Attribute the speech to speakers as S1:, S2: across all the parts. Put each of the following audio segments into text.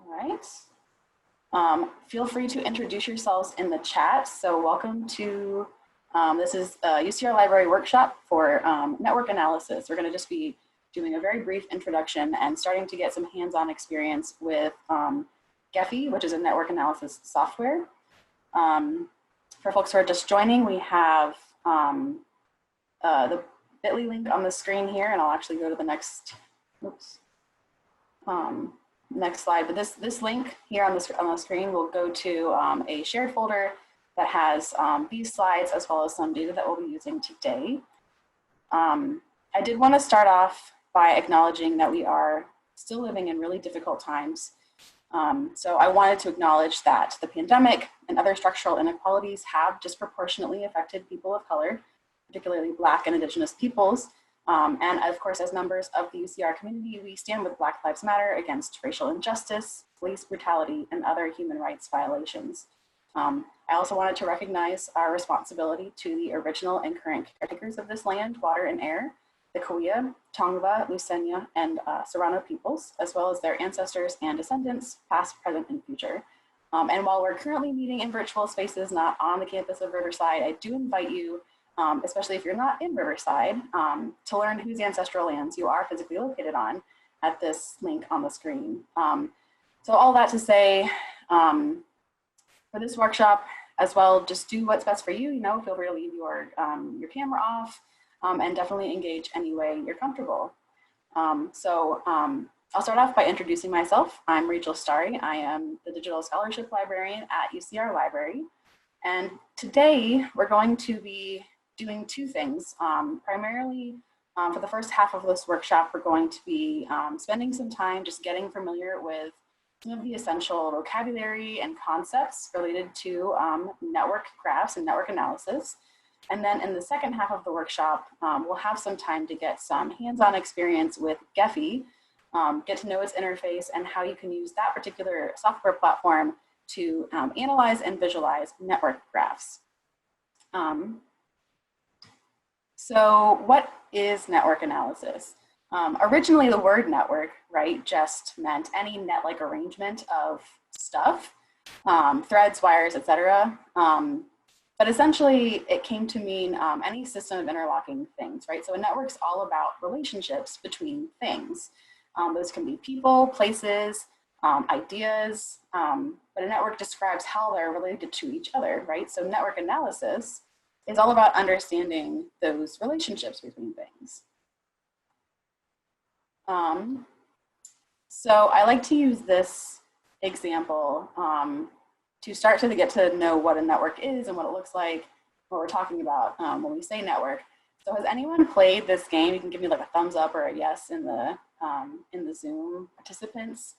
S1: All right. Feel free to introduce yourselves in the chat. So welcome to, this is a UCR Library workshop for network analysis. We're going to just be doing a very brief introduction and starting to get some hands-on experience with Gephi, which is a network analysis software. For folks who are just joining, we have the bit.ly link on the screen here, and I'll actually go to the next, oops, next slide. But this link here on the screen will go to a shared folder that has these slides as well as some data that we'll be using today. I did want to start off by acknowledging that we are still living in really difficult times. So I wanted to acknowledge that the pandemic and other structural inequalities have disproportionately affected people of color, particularly Black and Indigenous peoples. And of course, as members of the UCR community, we stand with Black Lives Matter against racial injustice, police brutality, and other human rights violations. I also wanted to recognize our responsibility to the original and current caretakers of this land, water, and air, the Cahuilla, Tongva, Lucena, and Serrano peoples, as well as their ancestors and descendants, past, present, and future. And while we're currently meeting in virtual spaces, not on the campus of Riverside, I do invite you, especially if you're not in Riverside, to learn whose ancestral lands you are physically located on at this link on the screen. So all that to say, for this workshop as well, just do what's best for you. Feel free to leave your camera off and definitely engage any way you're comfortable. I'll start off by introducing myself. I'm Rachel Starry. I am the Digital Scholarship Librarian at UCR Library. And today we're going to be doing two things. Primarily, for the first half of this workshop, we're going to be spending some time just getting familiar with some of the essential vocabulary and concepts related to network graphs and network analysis. And then in the second half of the workshop, we'll have some time to get some hands-on experience with Gephi, get to know its interface and how you can use that particular software platform to analyze and visualize network graphs. So what is network analysis? Originally, the word network, right, just meant any net-like arrangement of stuff, threads, wires, etc. But essentially, it came to mean any system of interlocking things, right? So a network's all about relationships between things. Those can be people, places, ideas, but a network describes how they're related to each other, right? So network analysis is all about understanding those relationships between things. So I like to use this example to start to get to know what a network is and what it looks like, what we're talking about when we say network. So has anyone played this game? You can give me like a thumbs up or a yes in the Zoom participants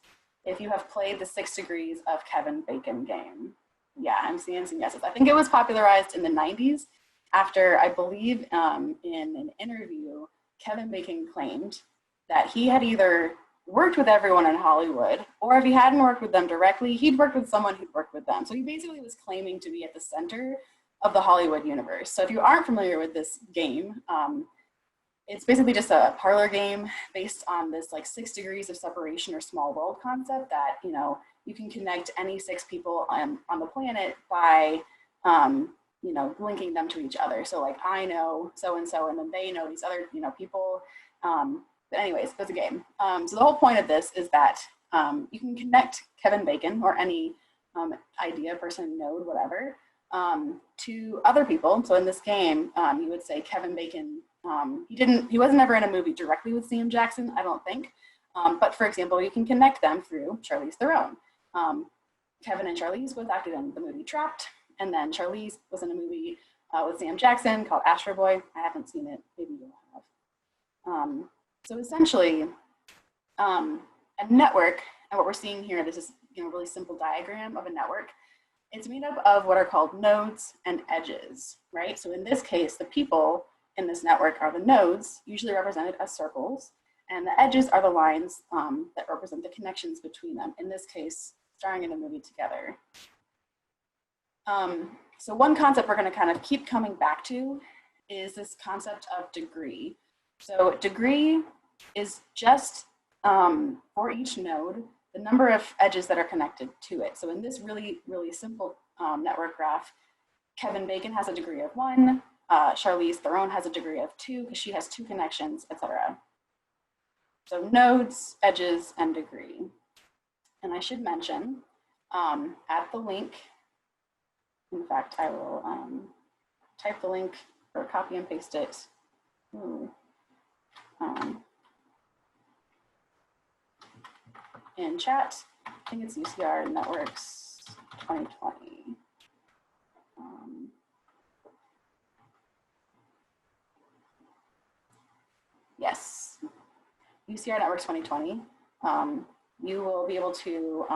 S1: if you have played the 6 Degrees of Kevin Bacon game. Yeah, I'm seeing some yeses. I think it was popularized in the 90s after, I believe, in an interview, Kevin Bacon claimed that he had either worked with everyone in Hollywood, or if he hadn't worked with them directly, he'd worked with someone who'd worked with them. So he basically was claiming to be at the center of the Hollywood universe. So if you aren't familiar with this game, it's basically just a parlor game based on this like 6 degrees of separation or small world concept that, you can connect any 6 people on the planet by, linking them to each other. So like I know so-and-so, and then they know these other, people. But anyways, it's a game. So the whole point of this is that you can connect Kevin Bacon or any idea, person, node, whatever, to other people. So in this game, you would say Kevin Bacon, he wasn't ever in a movie directly with Sam Jackson, I don't think. But for example, you can connect them through Charlize Theron. Kevin and Charlize both acted in the movie Trapped, and then Charlize was in a movie with Sam Jackson called Astro Boy. I haven't seen it, maybe you'll have. So essentially, a network, and what we're seeing here, this is a really simple diagram of a network. It's made up of what are called nodes and edges, right? So in this case, the people in this network are the nodes, usually represented as circles, and the edges are the lines that represent the connections between them, in this case, starring in a movie together. So one concept we're going to kind of keep coming back to is this concept of degree. So degree is just for each node, the number of edges that are connected to it. So in this really, really simple network graph, Kevin Bacon has a degree of 1, Charlize Theron has a degree of 2 because she has 2 connections, etc. So nodes, edges, and degree. And I should mention, at the link, in fact, I will type the link or copy and paste it. In chat. I think it's UCR Networks 2020. Yes, UCR Networks 2020. You will be able to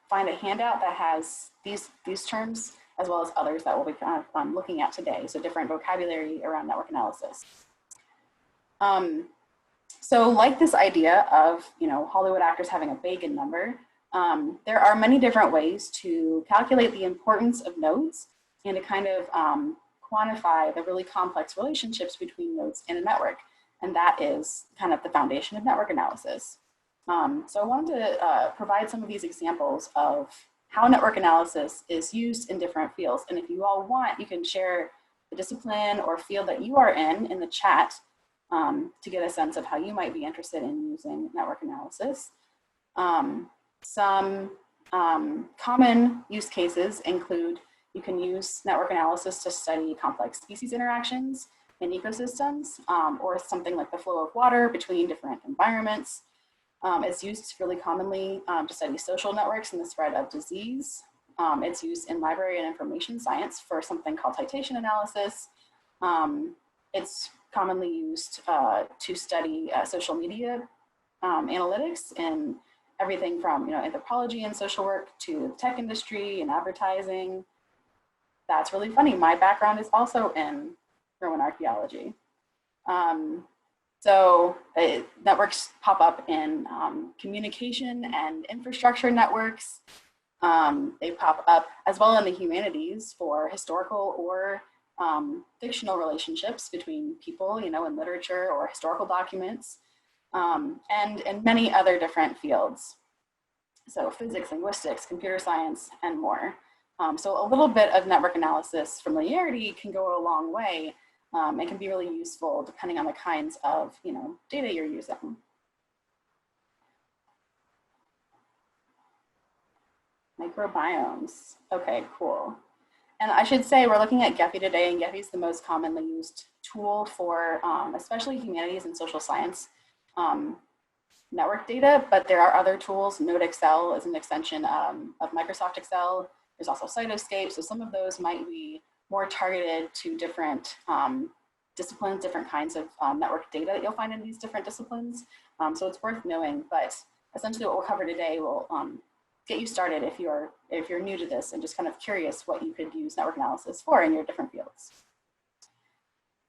S1: find a handout that has these terms as well as others that we'll be kind of looking at today. So different vocabulary around network analysis. So like this idea of, Hollywood actors having a Bacon number, there are many different ways to calculate the importance of nodes and to kind of quantify the really complex relationships between nodes in a network. And that is kind of the foundation of network analysis. So I wanted to provide some of these examples of how network analysis is used in different fields. And if you all want, you can share the discipline or field that you are in the chat to get a sense of how you might be interested in using network analysis. Some common use cases include you can use network analysis to study complex species interactions in ecosystems, or something like the flow of water between different environments. It's used really commonly to study social networks and the spread of disease. It's used in library and information science for something called citation analysis. It's commonly used to study social media analytics in everything from anthropology and social work to the tech industry and advertising. That's really funny. My background is also in Roman archaeology. So networks pop up in communication and infrastructure networks. They pop up as well in the humanities for historical or fictional relationships between people, in literature or historical documents, and in many other different fields. So physics, linguistics, computer science, and more. So a little bit of network analysis familiarity can go a long way. It can be really useful depending on the kinds of data you're using. Microbiomes. Okay, cool. And I should say we're looking at Gephi today, and Gephi is the most commonly used tool for especially humanities and social science network data, but there are other tools. Node Excel is an extension of Microsoft Excel. There's also Cytoscape, so some of those might be more targeted to different disciplines, different kinds of network data that you'll find in these different disciplines. So it's worth knowing, but essentially what we'll cover today will get you started if you're new to this and just kind of curious what you could use network analysis for in your different fields.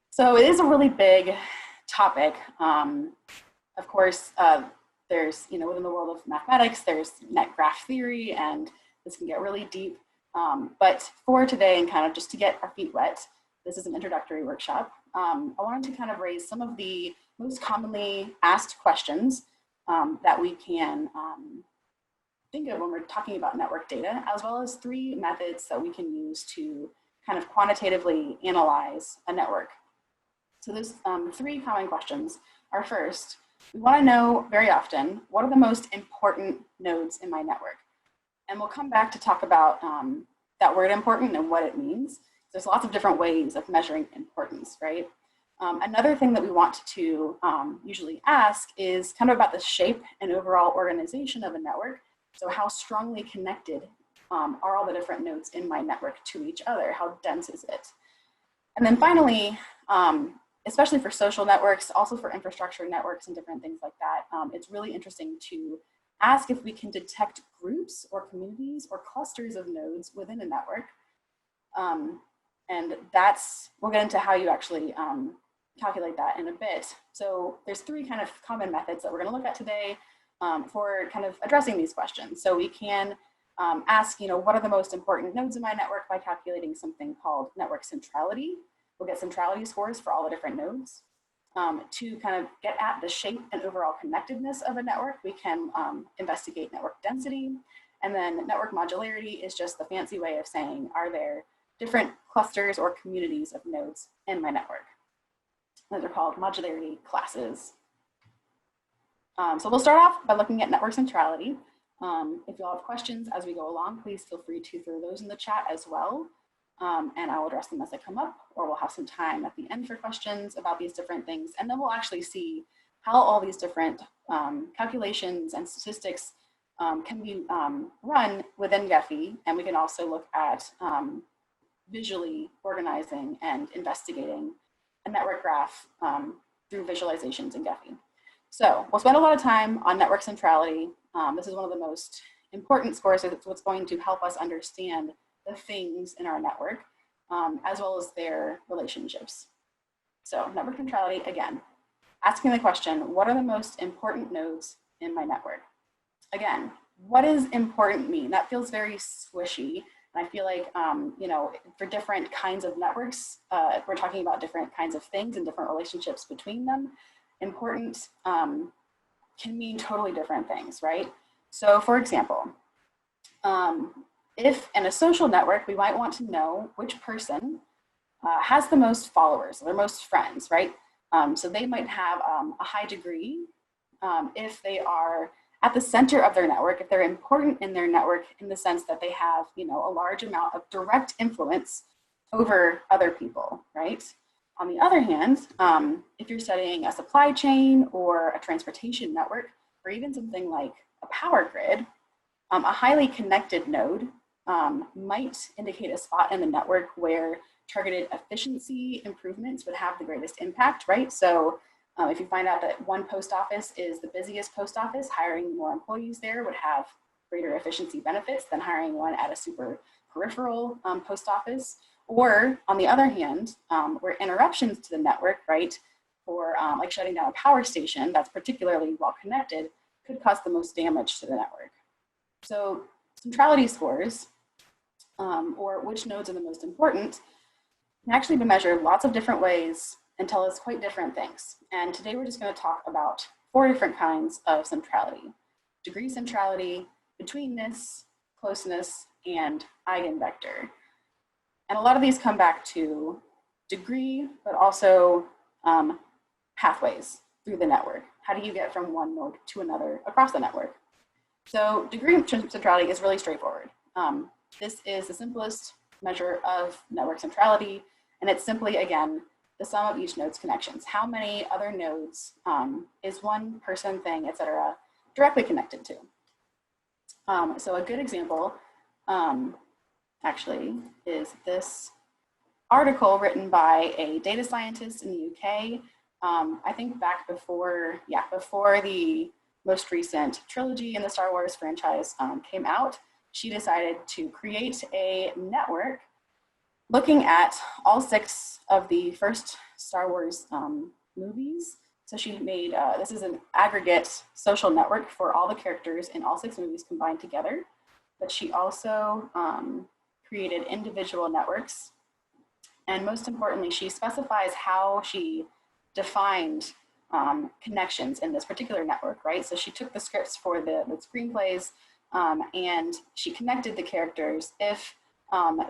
S1: So it is a really big topic. Of course, there's, within the world of mathematics, there's net graph theory, and this can get really deep. But for today, and kind of just to get our feet wet, this is an introductory workshop. I wanted to kind of raise some of the most commonly asked questions that we can think of when we're talking about network data, as well as 3 methods that we can use to kind of quantitatively analyze a network. So those 3 common questions are: first, we want to know very often, what are the most important nodes in my network? And we'll come back to talk about that word important and what it means. There's lots of different ways of measuring importance, right? Another thing that we want to usually ask is kind of about the shape and overall organization of a network. So how strongly connected are all the different nodes in my network to each other? How dense is it? And then finally, especially for social networks, also for infrastructure networks and different things like that, it's really interesting to ask if we can detect groups or communities or clusters of nodes within a network. And we'll get into how you actually calculate that in a bit. So there's 3 kind of common methods that we're going to look at today for kind of addressing these questions. So we can ask, what are the most important nodes in my network by calculating something called network centrality. We'll get centrality scores for all the different nodes. to kind of get at the shape and overall connectedness of a network, we can investigate network density. And then network modularity is just the fancy way of saying, are there different clusters or communities of nodes in my network? Those are called modularity classes. So we'll start off by looking at network centrality. If you all have questions as we go along, please feel free to throw those in the chat as well. And I will address them as they come up, or we'll have some time at the end for questions about these different things. And then we'll actually see how all these different calculations and statistics can be run within Gephi. And we can also look at visually organizing and investigating a network graph through visualizations in Gephi. So we'll spend a lot of time on network centrality. This is one of the most important scores. It's what's going to help us understand the things in our network, as well as their relationships. So network centrality, again, asking the question, what are the most important nodes in my network? Again, what does important mean? That feels very squishy. And I feel like, you know, for different kinds of networks, we're talking about different kinds of things and different relationships between them. Important can mean totally different things, right? So for example, if in a social network, we might want to know which person has the most followers, or most friends, right? So they might have a high degree if they are at the center of their network, if they're important in their network in the sense that they have, you know, a large amount of direct influence over other people, right? On the other hand, if you're studying a supply chain or a transportation network, or even something like a power grid, a highly connected node might indicate a spot in the network where targeted efficiency improvements would have the greatest impact, right? So if you find out that one post office is the busiest post office, hiring more employees there would have greater efficiency benefits than hiring one at a super peripheral post office. Or on the other hand, where interruptions to the network, right, or like shutting down a power station that's particularly well connected could cause the most damage to the network. So centrality scores, or which nodes are the most important, can actually be measured lots of different ways and tell us quite different things. And today we're just going to talk about 4 different kinds of centrality: degree centrality, betweenness, closeness, and eigenvector. And a lot of these come back to degree, but also pathways through the network. How do you get from one node to another across the network? So degree centrality is really straightforward. This is the simplest measure of network centrality, and it's simply, again, the sum of each node's connections. How many other nodes is one person, thing, etc., directly connected to? So a good example actually is this article written by a data scientist in the UK. I think back before the most recent trilogy in the Star Wars franchise came out, she decided to create a network looking at all 6 of the first Star Wars movies. So she made, this is an aggregate social network for all the characters in all 6 movies combined together. But she also created individual networks. And most importantly, she specifies how she defined connections in this particular network, right? So she took the scripts for the screenplays and she connected the characters if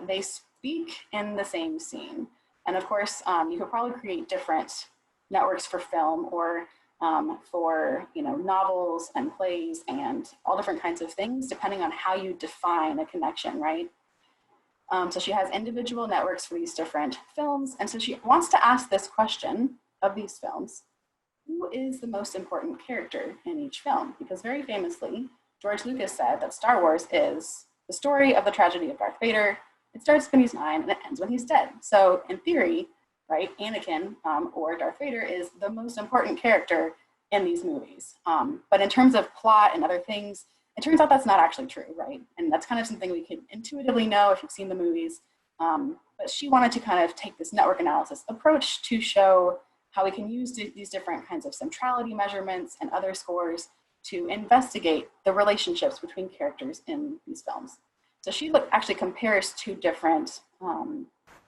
S1: they speak in the same scene. And of course, you could probably create different networks for film or for, you know, novels and plays and all different kinds of things, depending on how you define a connection, right? So she has individual networks for these different films. And so she wants to ask this question of these films: who is the most important character in each film? Because very famously, George Lucas said that Star Wars is the story of the tragedy of Darth Vader. It starts when he's 9 and it ends when he's dead. So in theory, right, Anakin or Darth Vader is the most important character in these movies. But in terms of plot and other things, it turns out that's not actually true, right? And that's kind of something we could intuitively know if you've seen the movies. But she wanted to kind of take this network analysis approach to show how we can use these different kinds of centrality measurements and other scores to investigate the relationships between characters in these films. So she actually compares 2 different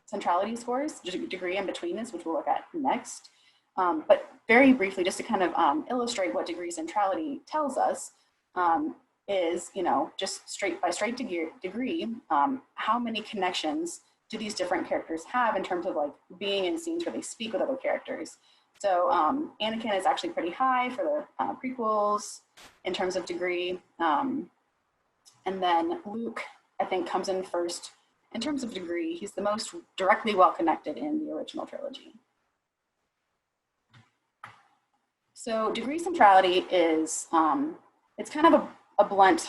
S1: centrality scores, degree and betweenness, which we'll look at next. But very briefly, just to kind of illustrate what degree centrality tells us, is, just straight degree, how many connections do these different characters have in terms of like being in scenes where they speak with other characters. So Anakin is actually pretty high for the prequels in terms of degree. And then Luke, I think, comes in first in terms of degree. He's the most directly well-connected in the original trilogy. So degree centrality is, it's kind of a blunt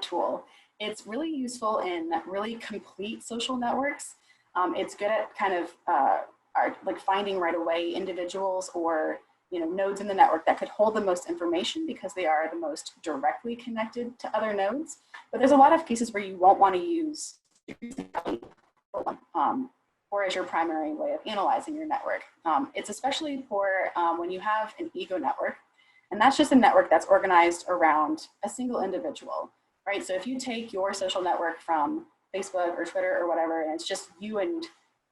S1: tool. It's really useful in really complete social networks. It's good at kind of like finding right away individuals or nodes in the network that could hold the most information because they are the most directly connected to other nodes. But there's a lot of cases where you won't want to use degree centrality or as your primary way of analyzing your network. It's especially poor when you have an ego network, and that's just a network that's organized around a single individual, right? So if you take your social network from Facebook or Twitter or whatever, and it's just you and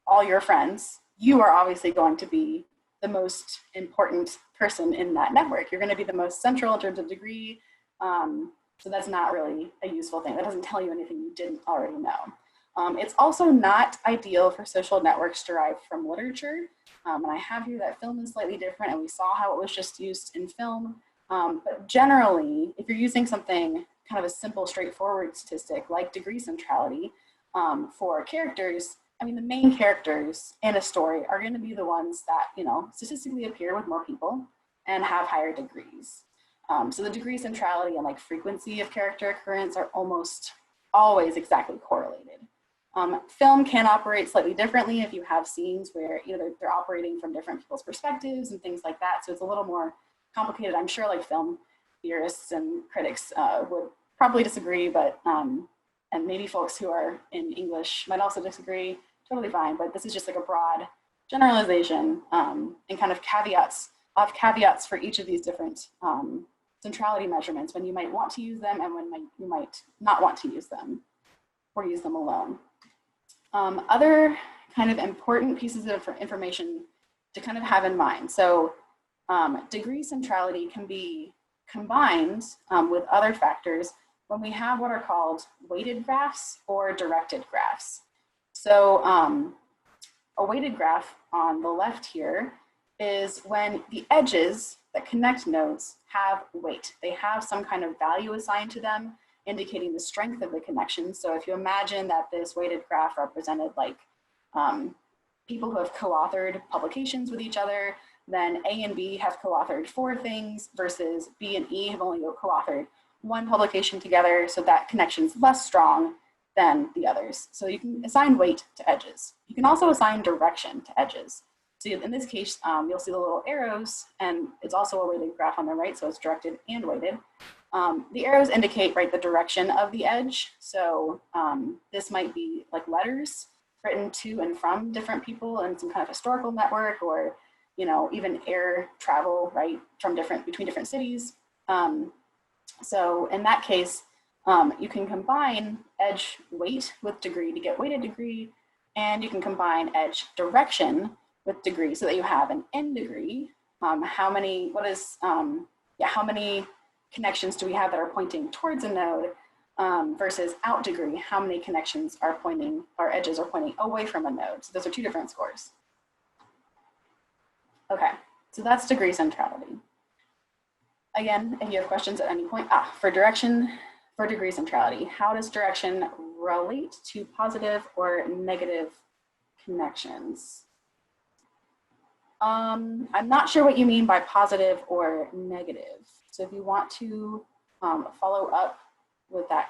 S1: all your friends, you are obviously going to be the most important person in that network. You're going to be the most central in terms of degree. So that's not really a useful thing. That doesn't tell you anything you didn't already know. It's also not ideal for social networks derived from literature. And I have here that film is slightly different, and we saw how it was just used in film. But generally, if you're using something kind of a simple, straightforward statistic like degree centrality for characters, I mean, the main characters in a story are going to be the ones that, statistically appear with more people and have higher degrees. So the degree centrality and like frequency of character occurrence are almost always exactly correlated. Film can operate slightly differently if you have scenes where they're operating from different people's perspectives and things like that. So it's a little more complicated. I'm sure like film theorists and critics would probably disagree, but and maybe folks who are in English might also disagree. Totally fine, but this is just like a broad generalization and kind of caveats for each of these different centrality measurements when you might want to use them and when you might not want to use them or use them alone. Other kind of important pieces of information to kind of have in mind. So degree centrality can be combined with other factors when we have what are called weighted graphs or directed graphs. So a weighted graph on the left here is when the edges that connect nodes have weight. They have some kind of value assigned to them, indicating the strength of the connection. So if you imagine that this weighted graph represented like people who have co-authored publications with each other, then A and B have co-authored 4 things versus B and E have only co-authored 1 publication together. So that connection's less strong than the others. So you can assign weight to edges. You can also assign direction to edges. So in this case, you'll see the little arrows, and it's also a weighted graph on the right, so it's directed and weighted. The arrows indicate, right, the direction of the edge. So this might be like letters written to and from different people in some kind of historical network, or even air travel, right, from between different cities. So in that case, you can combine edge weight with degree to get weighted degree, and you can combine edge direction with degree so that you have an end degree. How many connections do we have that are pointing towards a node versus out degree? How many connections are pointing, or edges are pointing away from a node? So those are 2 different scores. Okay, so that's degree centrality. Again, if you have questions at any point, for degree centrality, how does direction relate to positive or negative connections? I'm not sure what you mean by positive or negative. So if you want to follow up with that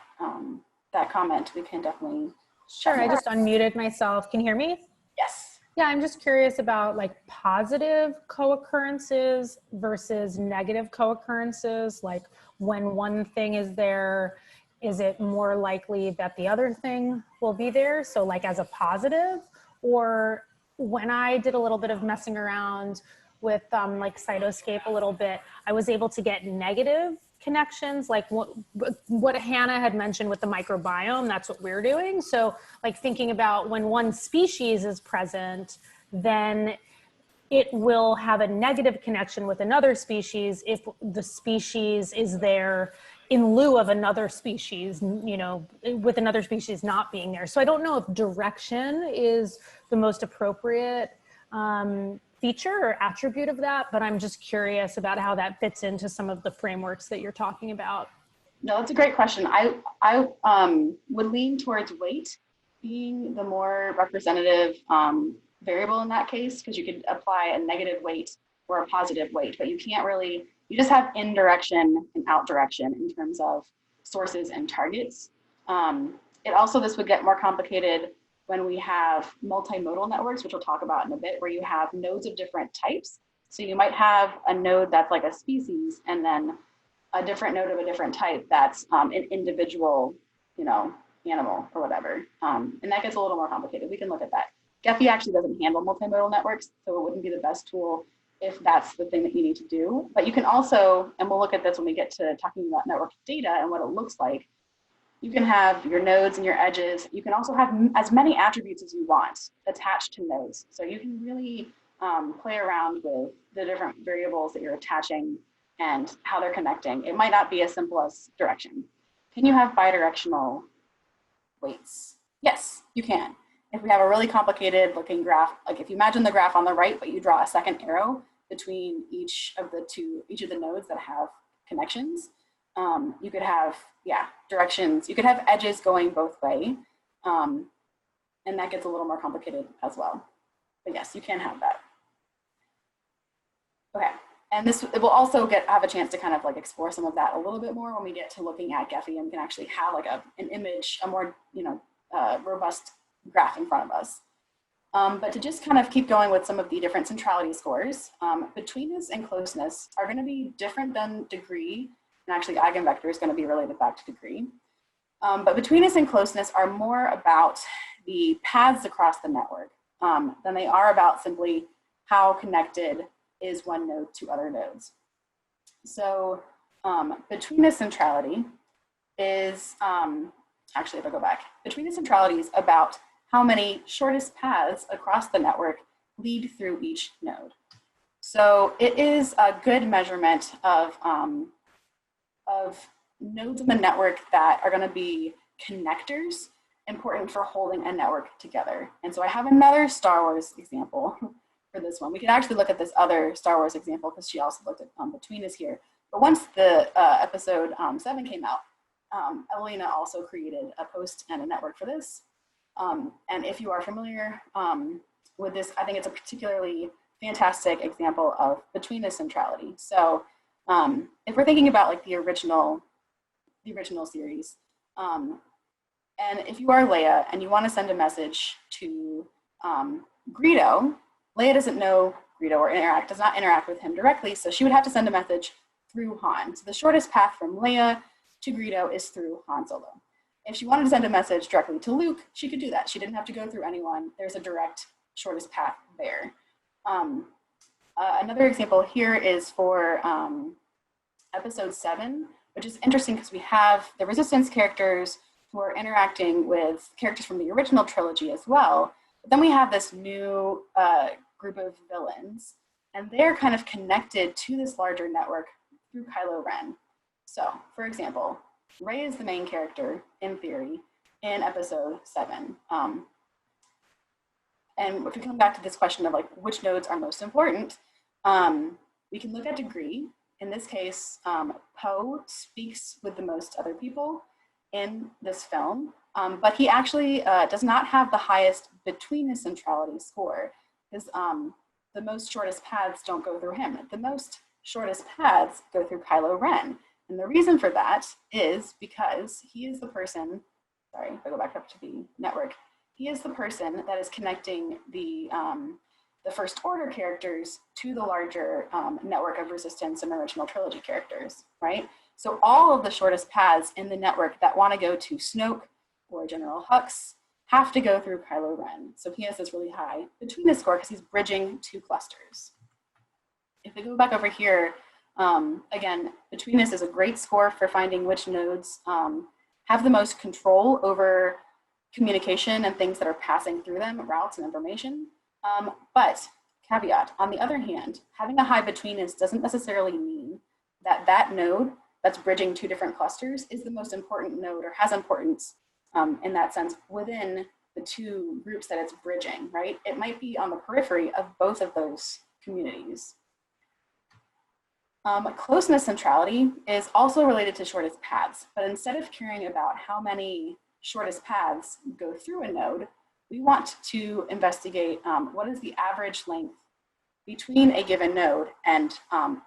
S1: that comment, we can definitely.
S2: Sure, I just unmuted myself. Can you hear me?
S1: Yes.
S2: Yeah, I'm just curious about like positive co-occurrences versus negative co-occurrences. Like when one thing is there, is it more likely that the other thing will be there? So like as a positive, or when I did a little bit of messing around with like Cytoscape a little bit, I was able to get negative connections, like what Hannah had mentioned with the microbiome. That's what we're doing. So like thinking about when one species is present, then it will have a negative connection with another species if the species is there in lieu of another species, you know, with another species not being there. So I don't know if direction is the most appropriate feature or attribute of that, but I'm just curious about how that fits into some of the frameworks that you're talking about.
S1: No, that's a great question. I would lean towards weight being the more representative variable in that case, because you could apply a negative weight or a positive weight, but you can't really, you just have in direction and out direction in terms of sources and targets. It also, this would get more complicated when we have multimodal networks, which we'll talk about in a bit, where you have nodes of different types. So you might have a node that's like a species, and then a different node of a different type that's an individual, you know, animal or whatever. And that gets a little more complicated. We can look at that. Gephi actually doesn't handle multimodal networks, so it wouldn't be the best tool if that's the thing that you need to do. But you can also, and we'll look at this when we get to talking about network data and what it looks like, you can have your nodes and your edges. You can also have as many attributes as you want attached to nodes. So you can really play around with the different variables that you're attaching and how they're connecting. It might not be as simple as direction. Can you have bidirectional weights? Yes, you can. If we have a really complicated looking graph, like if you imagine the graph on the right, but you draw a second arrow between each of the nodes that have connections, you could have, directions. You could have edges going both way, and that gets a little more complicated as well. But yes, you can have that. Okay, and this, it will also have a chance to kind of like explore some of that a little bit more when we get to looking at Gephi, and we can actually have like an image, a more robust graph in front of us. But to just kind of keep going with some of the different centrality scores, betweenness and closeness are going to be different than degree, and actually eigenvector is going to be related back to degree. But betweenness and closeness are more about the paths across the network than they are about simply how connected is one node to other nodes. So betweenness centrality is, actually if I go back, betweenness centrality is about how many shortest paths across the network lead through each node. So it is a good measurement of nodes in the network that are going to be connectors, important for holding a network together. And so I have another Star Wars example for this one. We can actually look at this other Star Wars example because she also looked at betweenness here. But once the episode 7 came out, Evelina also created a post and a network for this. And if you are familiar with this, I think it's a particularly fantastic example of betweenness centrality. So if we're thinking about like the original series, and if you are Leia and you want to send a message to Greedo, Leia doesn't know Greedo or does not interact with him directly, so she would have to send a message through Han. So the shortest path from Leia to Greedo is through Han Solo. If she wanted to send a message directly to Luke, she could do that. She didn't have to go through anyone. There's a direct shortest path there. Another example here is for episode 7, which is interesting because we have the Resistance characters who are interacting with characters from the original trilogy as well. But then we have this new group of villains, and they're kind of connected to this larger network through Kylo Ren. So, for example, Rey is the main character, in theory, in episode 7. And if we come back to this question of like which nodes are most important, we can look at degree. In this case, Poe speaks with the most other people in this film, but he actually does not have the highest betweenness centrality score because the most shortest paths don't go through him. The most shortest paths go through Kylo Ren. And the reason for that is because he is the person, sorry, if I go back up to the network, he is the person that is connecting the First Order characters to the larger network of Resistance and original trilogy characters, right? So all of the shortest paths in the network that want to go to Snoke or General Hux have to go through Kylo Ren. So he has this really high betweenness score because he's bridging two clusters. If we go back over here, again, betweenness is a great score for finding which nodes have the most control over communication and things that are passing through them, routes and information. But Caveat, on the other hand, having a high betweenness doesn't necessarily mean that that node that's bridging two different clusters is the most important node or has importance in that sense within the two groups that it's bridging, right? It might be on the periphery of both of those communities. Closeness centrality is also related to shortest paths, but instead of caring about how many shortest paths go through a node, we want to investigate what is the average length between a given node and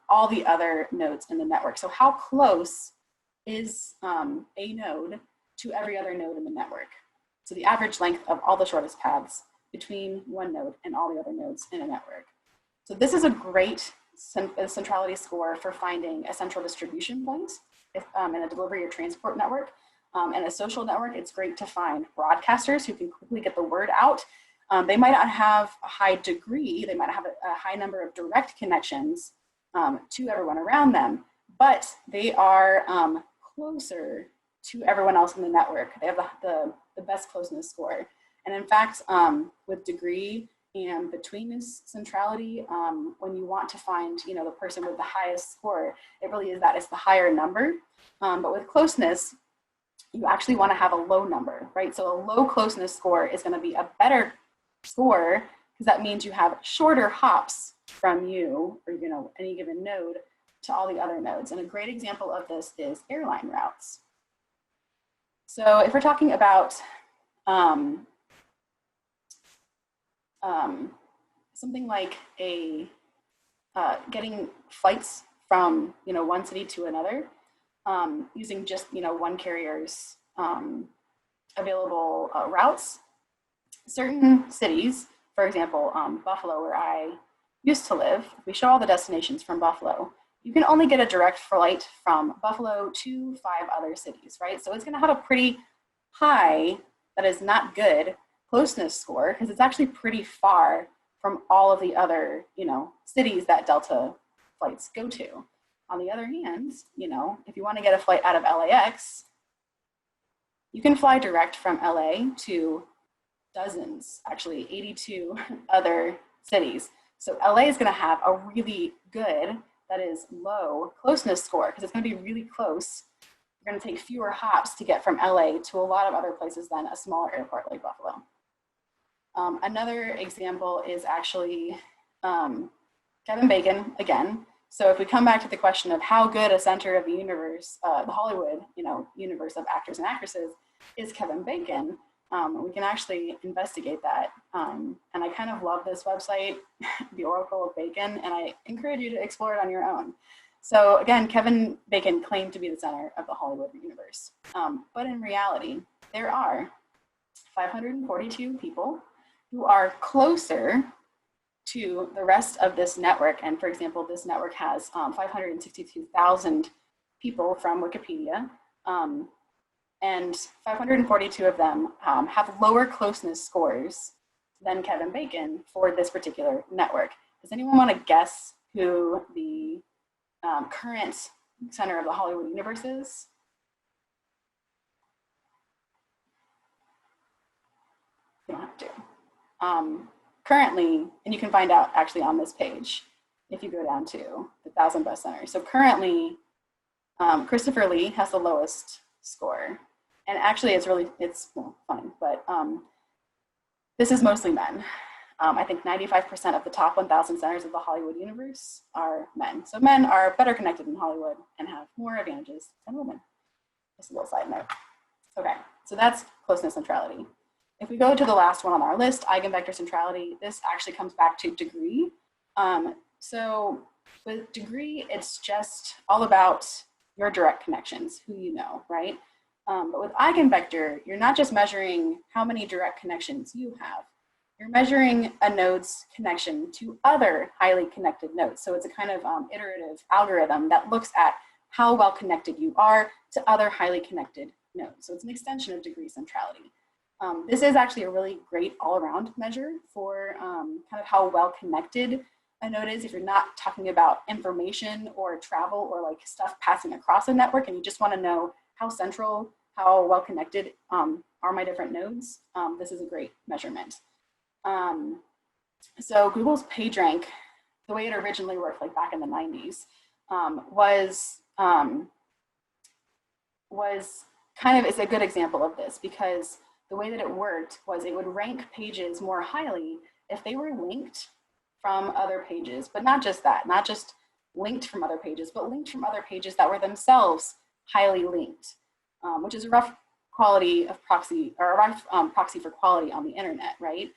S1: all the other nodes in the network. So how close is a node to every other node in the network? So the average length of all the shortest paths between one node and all the other nodes in a network. So this is a great centrality score for finding a central distribution point in a delivery or transport network. In a social network, it's great to find broadcasters who can quickly get the word out. They might not have a high degree, they might have a high number of direct connections to everyone around them, but they are closer to everyone else in the network. They have the best closeness score. And in fact, with degree and betweenness centrality, when you want to find, the person with the highest score, it really is that it's the higher number. But with closeness, you actually want to have a low number, right? So a low closeness score is going to be a better score because that means you have shorter hops from you or any given node to all the other nodes. And a great example of this is airline routes. So if we're talking about something like getting flights from one city to another using just one carrier's available routes, certain cities, for example, Buffalo, where I used to live, if we show all the destinations from Buffalo, you can only get a direct flight from Buffalo to 5 other cities, right? So it's going to have a pretty high, that is not good, closeness score because it's actually pretty far from all of the other, cities that Delta flights go to. On the other hand, if you want to get a flight out of LAX, you can fly direct from LA to dozens, actually 82 other cities. So LA is going to have a really good, that is low closeness score because it's going to be really close. You're going to take fewer hops to get from LA to a lot of other places than a smaller airport like Buffalo. Another example is actually Kevin Bacon again. So if we come back to the question of how good a center of the universe, the Hollywood, universe of actors and actresses is Kevin Bacon, we can actually investigate that. And I kind of love this website, The Oracle of Bacon, and I encourage you to explore it on your own. So again, Kevin Bacon claimed to be the center of the Hollywood universe. But in reality, there are 542 people who are closer to the rest of this network. And for example, this network has 562,000 people from Wikipedia. And 542 of them have lower closeness scores than Kevin Bacon for this particular network. Does anyone want to guess who the current center of the Hollywood universe is? You don't have to. Currently, and you can find out actually on this page if you go down to the 1,000 best centers. So currently, Christopher Lee has the lowest score. And actually, it's fun, but this is mostly men. I think 95% of the top 1,000 centers of the Hollywood universe are men. So men are better connected in Hollywood and have more advantages than women. Just a little side note. Okay, so that's closeness centrality. If we go to the last one on our list, eigenvector centrality, this actually comes back to degree. So with degree, it's just all about your direct connections, who you know, right? But with eigenvector, you're not just measuring how many direct connections you have. You're measuring a node's connection to other highly connected nodes. So it's a kind of iterative algorithm that looks at how well connected you are to other highly connected nodes. So it's an extension of degree centrality. This is actually a really great all-around measure for kind of how well connected a node is. If you're not talking about information or travel or like stuff passing across a network and you just want to know how central, how well connected are my different nodes, this is a great measurement. So Google's PageRank, the way it originally worked, like back in the 90s, was kind of, is a good example of this, because the way that it worked was it would rank pages more highly if they were linked from other pages, but not just that, not just linked from other pages, but linked from other pages that were themselves highly linked, which is a rough quality of proxy, or a rough proxy for quality on the internet, right?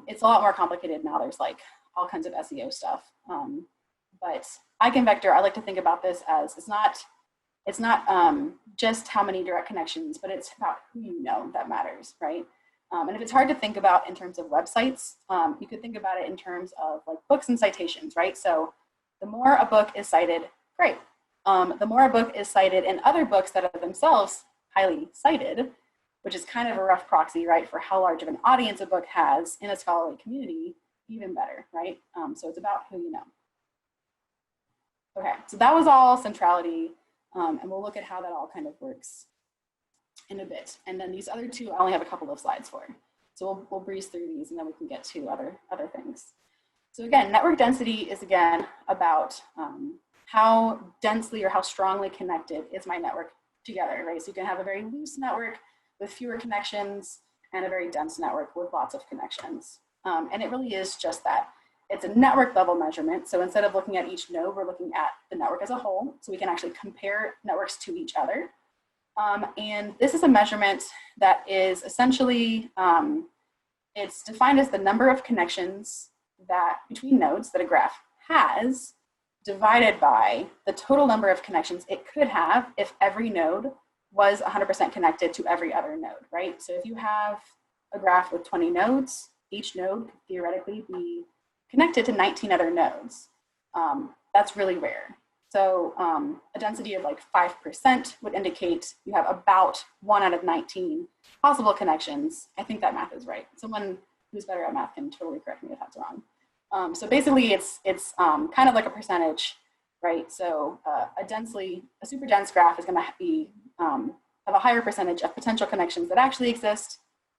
S1: It's a lot more complicated now. There's like all kinds of SEO stuff. But eigenvector, I like to think about this as, it's not just how many direct connections, but it's about who you know that matters, right? And if it's hard to think about in terms of websites, you could think about it in terms of like books and citations, right? So the more a book is cited, great. The more a book is cited in other books that are themselves highly cited, which is kind of a rough proxy, right, for how large of an audience a book has in a scholarly community, even better, right? So it's about who you know. Okay, so that was all centrality, and we'll look at how that all kind of works in a bit. And then these other two, I only have a couple of slides for. So we'll breeze through these and then we can get to other things. So again, network density is again about how densely or how strongly connected is my network together, right? So you can have a very loose network with fewer connections and a very dense network with lots of connections. And it really is just that. It's a network level measurement. So instead of looking at each node, we're looking at the network as a whole. So we can actually compare networks to each other. And this is a measurement that is essentially, it's defined as the number of connections that between nodes that a graph has divided by the total number of connections it could have if every node was 100% connected to every other node, right? So if you have a graph with 20 nodes, each node could theoretically be connected to 19 other nodes. That's really rare. So a density of like 5% would indicate you have about 1 out of 19 possible connections. I think that math is right. Someone who's better at math can totally correct me if that's wrong. So basically it's kind of like a percentage, right? So a super dense graph is gonna be, have a higher percentage of potential connections that actually exist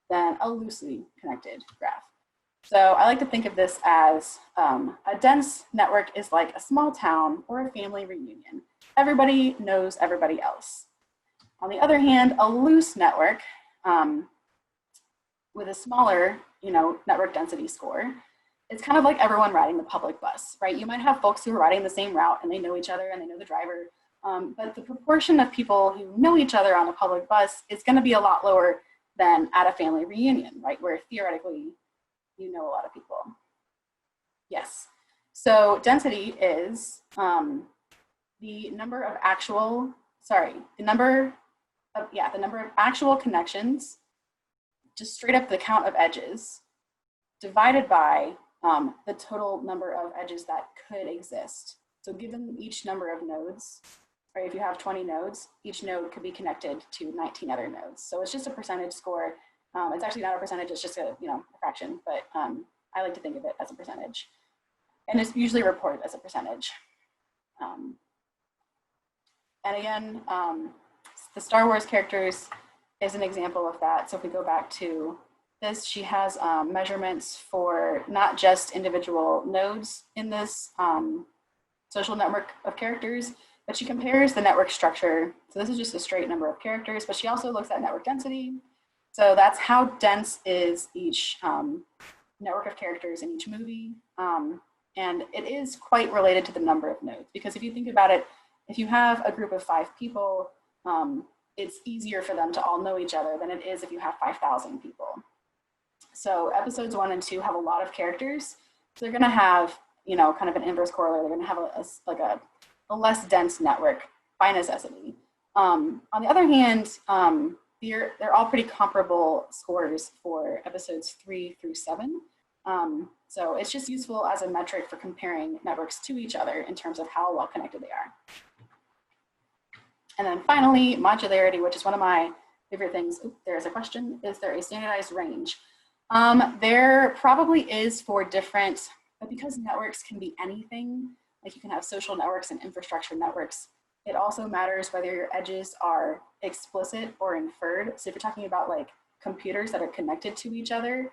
S1: than a loosely connected graph. So I like to think of this as a dense network is like a small town or a family reunion. Everybody knows everybody else. On the other hand, a loose network with a smaller, network density score, it's kind of like everyone riding the public bus, right? You might have folks who are riding the same route and they know each other and they know the driver, but the proportion of people who know each other on a public bus is going to be a lot lower than at a family reunion, right? Where theoretically, you know a lot of people. Yes. So density is the number of actual, the number of actual connections, just straight up the count of edges, divided by the total number of edges that could exist. So given each number of nodes, right, if you have 20 nodes, each node could be connected to 19 other nodes. So it's just a percentage score. It's actually not a percentage, it's just a fraction, but I like to think of it as a percentage. And it's usually reported as a percentage. And again, the Star Wars characters is an example of that. So if we go back to this, she has measurements for not just individual nodes in this social network of characters, but she compares the network structure. So this is just a straight number of characters, but she also looks at network density. So that's how dense is each network of characters in each movie. And it is quite related to the number of nodes, because if you think about it, if you have a group of 5 people, it's easier for them to all know each other than it is if you have 5,000 people. So episodes 1 and 2 have a lot of characters. So they're gonna have, kind of an inverse corollary. They're gonna have a less dense network by necessity. On the other hand, they're all pretty comparable scores for episodes 3 through 7. So it's just useful as a metric for comparing networks to each other in terms of how well connected they are. And then finally, modularity, which is one of my favorite things. Oops, there's a question. Is there a standardized range? There probably is for different, but because networks can be anything, like you can have social networks and infrastructure networks, it also matters whether your edges are explicit or inferred. So if you're talking about like computers that are connected to each other,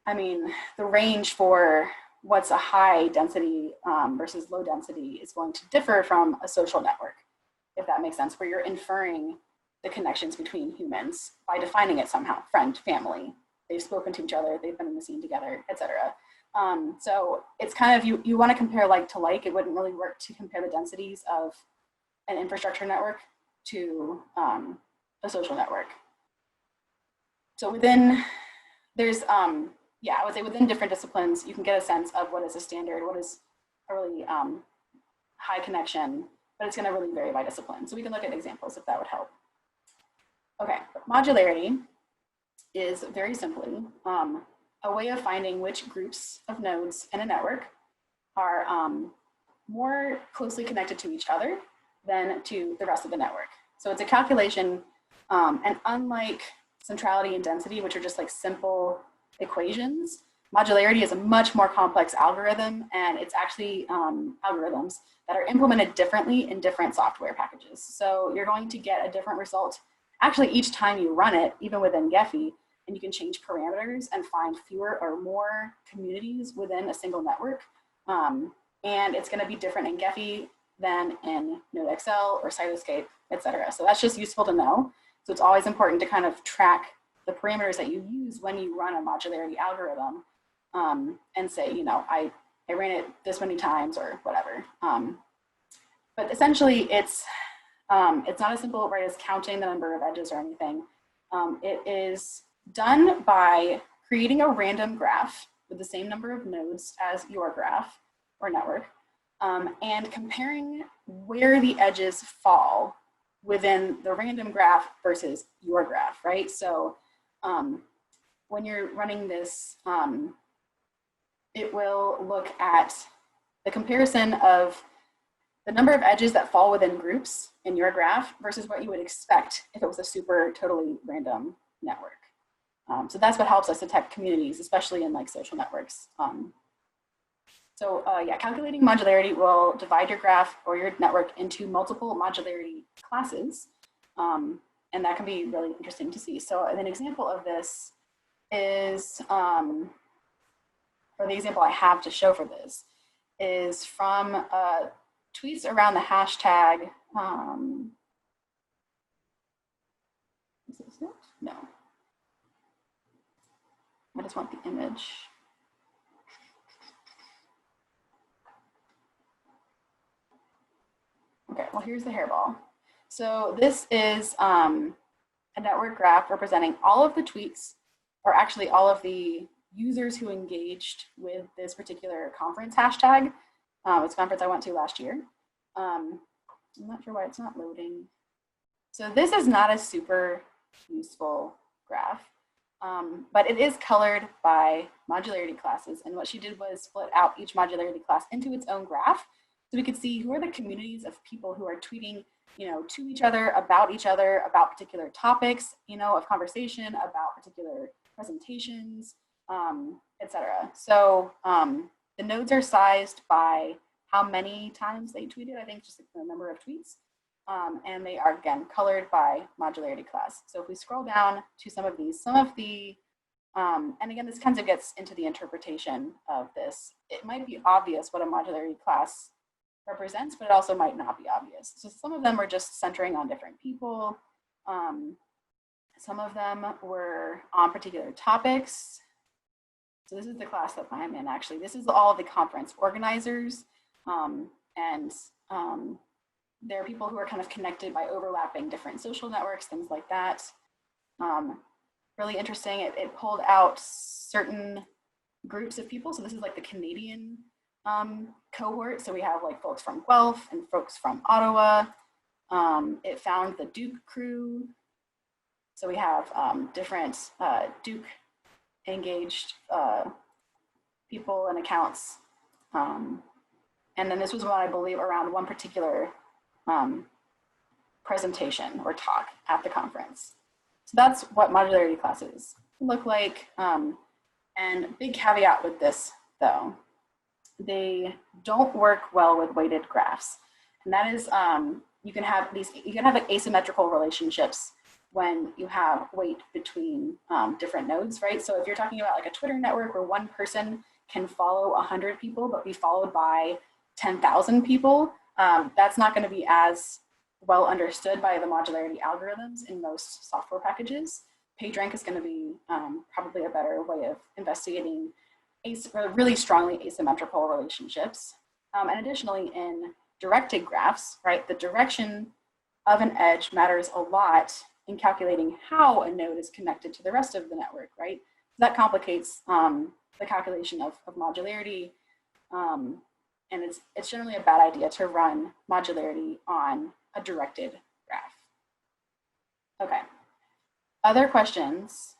S1: I mean, the range for what's a high density versus low density is going to differ from a social network, if that makes sense, where you're inferring the connections between humans by defining it somehow, friend, family, they've spoken to each other, they've been in the scene together, etc. So it's kind of, you want to compare like to like. It wouldn't really work to compare the densities of an infrastructure network to a social network. So within, there's, yeah, I would say within different disciplines, you can get a sense of what is a standard, what is a really high connection, but it's going to really vary by discipline. So we can look at examples if that would help. Okay, modularity is very simply a way of finding which groups of nodes in a network are more closely connected to each other than to the rest of the network. So it's a calculation, and unlike centrality and density, which are just like simple equations, modularity is a much more complex algorithm, and it's actually algorithms that are implemented differently in different software packages. So you're going to get a different result actually each time you run it, even within Gephi, and you can change parameters and find fewer or more communities within a single network. And it's going to be different in Gephi than in NodeXL or Cytoscape, et cetera. So that's just useful to know. So it's always important to kind of track the parameters that you use when you run a modularity algorithm, and say, you know, I ran it this many times or whatever. But essentially, it's not as simple, right, as counting the number of edges or anything. It is done by creating a random graph with the same number of nodes as your graph or network, and comparing where the edges fall within the random graph versus your graph, right? So when you're running this, it will look at the comparison of the number of edges that fall within groups in your graph versus what you would expect if it was a super totally random network. So that's what helps us detect communities, especially in like social networks. Yeah, calculating modularity will divide your graph or your network into multiple modularity classes. And that can be really interesting to see. So an example of this is, or the example I have to show for this is from tweets around the hashtag, is this it? No. I just want the image. Okay, well, here's the hairball. So this is a network graph representing all of the tweets, or actually all of the users who engaged with this particular conference hashtag. It's a conference I went to last year. I'm not sure why it's not loading. So this is not a super useful graph, but it is colored by modularity classes. And what she did was split out each modularity class into its own graph. So we could see who are the communities of people who are tweeting, you know, to each other, about particular topics, you know, of conversation, about particular presentations, etc. So the nodes are sized by how many times they tweeted, I think just the number of tweets. And they are, again, colored by modularity class. So if we scroll down to some of the, and again, this kind of gets into the interpretation of this. It might be obvious what a modularity class represents, but it also might not be obvious. So some of them are just centering on different people. Some of them were on particular topics. So this is the class that I'm in, actually. This is all of the conference organizers. There are people who are kind of connected by overlapping different social networks, things like that. Really interesting, it pulled out certain groups of people. So this is like the Canadian cohort. So we have like folks from Guelph and folks from Ottawa. It found the Duke crew. So we have different Duke engaged people and accounts. And then this was what I believe around one particular presentation or talk at the conference. So that's what modularity classes look like. And big caveat with this though, they don't work well with weighted graphs. And that is, you can have like asymmetrical relationships when you have weight between different nodes, right? So if you're talking about like a Twitter network where one person can follow 100 people, but be followed by 10,000 people, that's not going to be as well understood by the modularity algorithms in most software packages. PageRank is going to be probably a better way of investigating really strongly asymmetrical relationships. And additionally, in directed graphs, right, the direction of an edge matters a lot in calculating how a node is connected to the rest of the network, right? That complicates the calculation of modularity. And it's generally a bad idea to run modularity on a directed graph. Okay. Other questions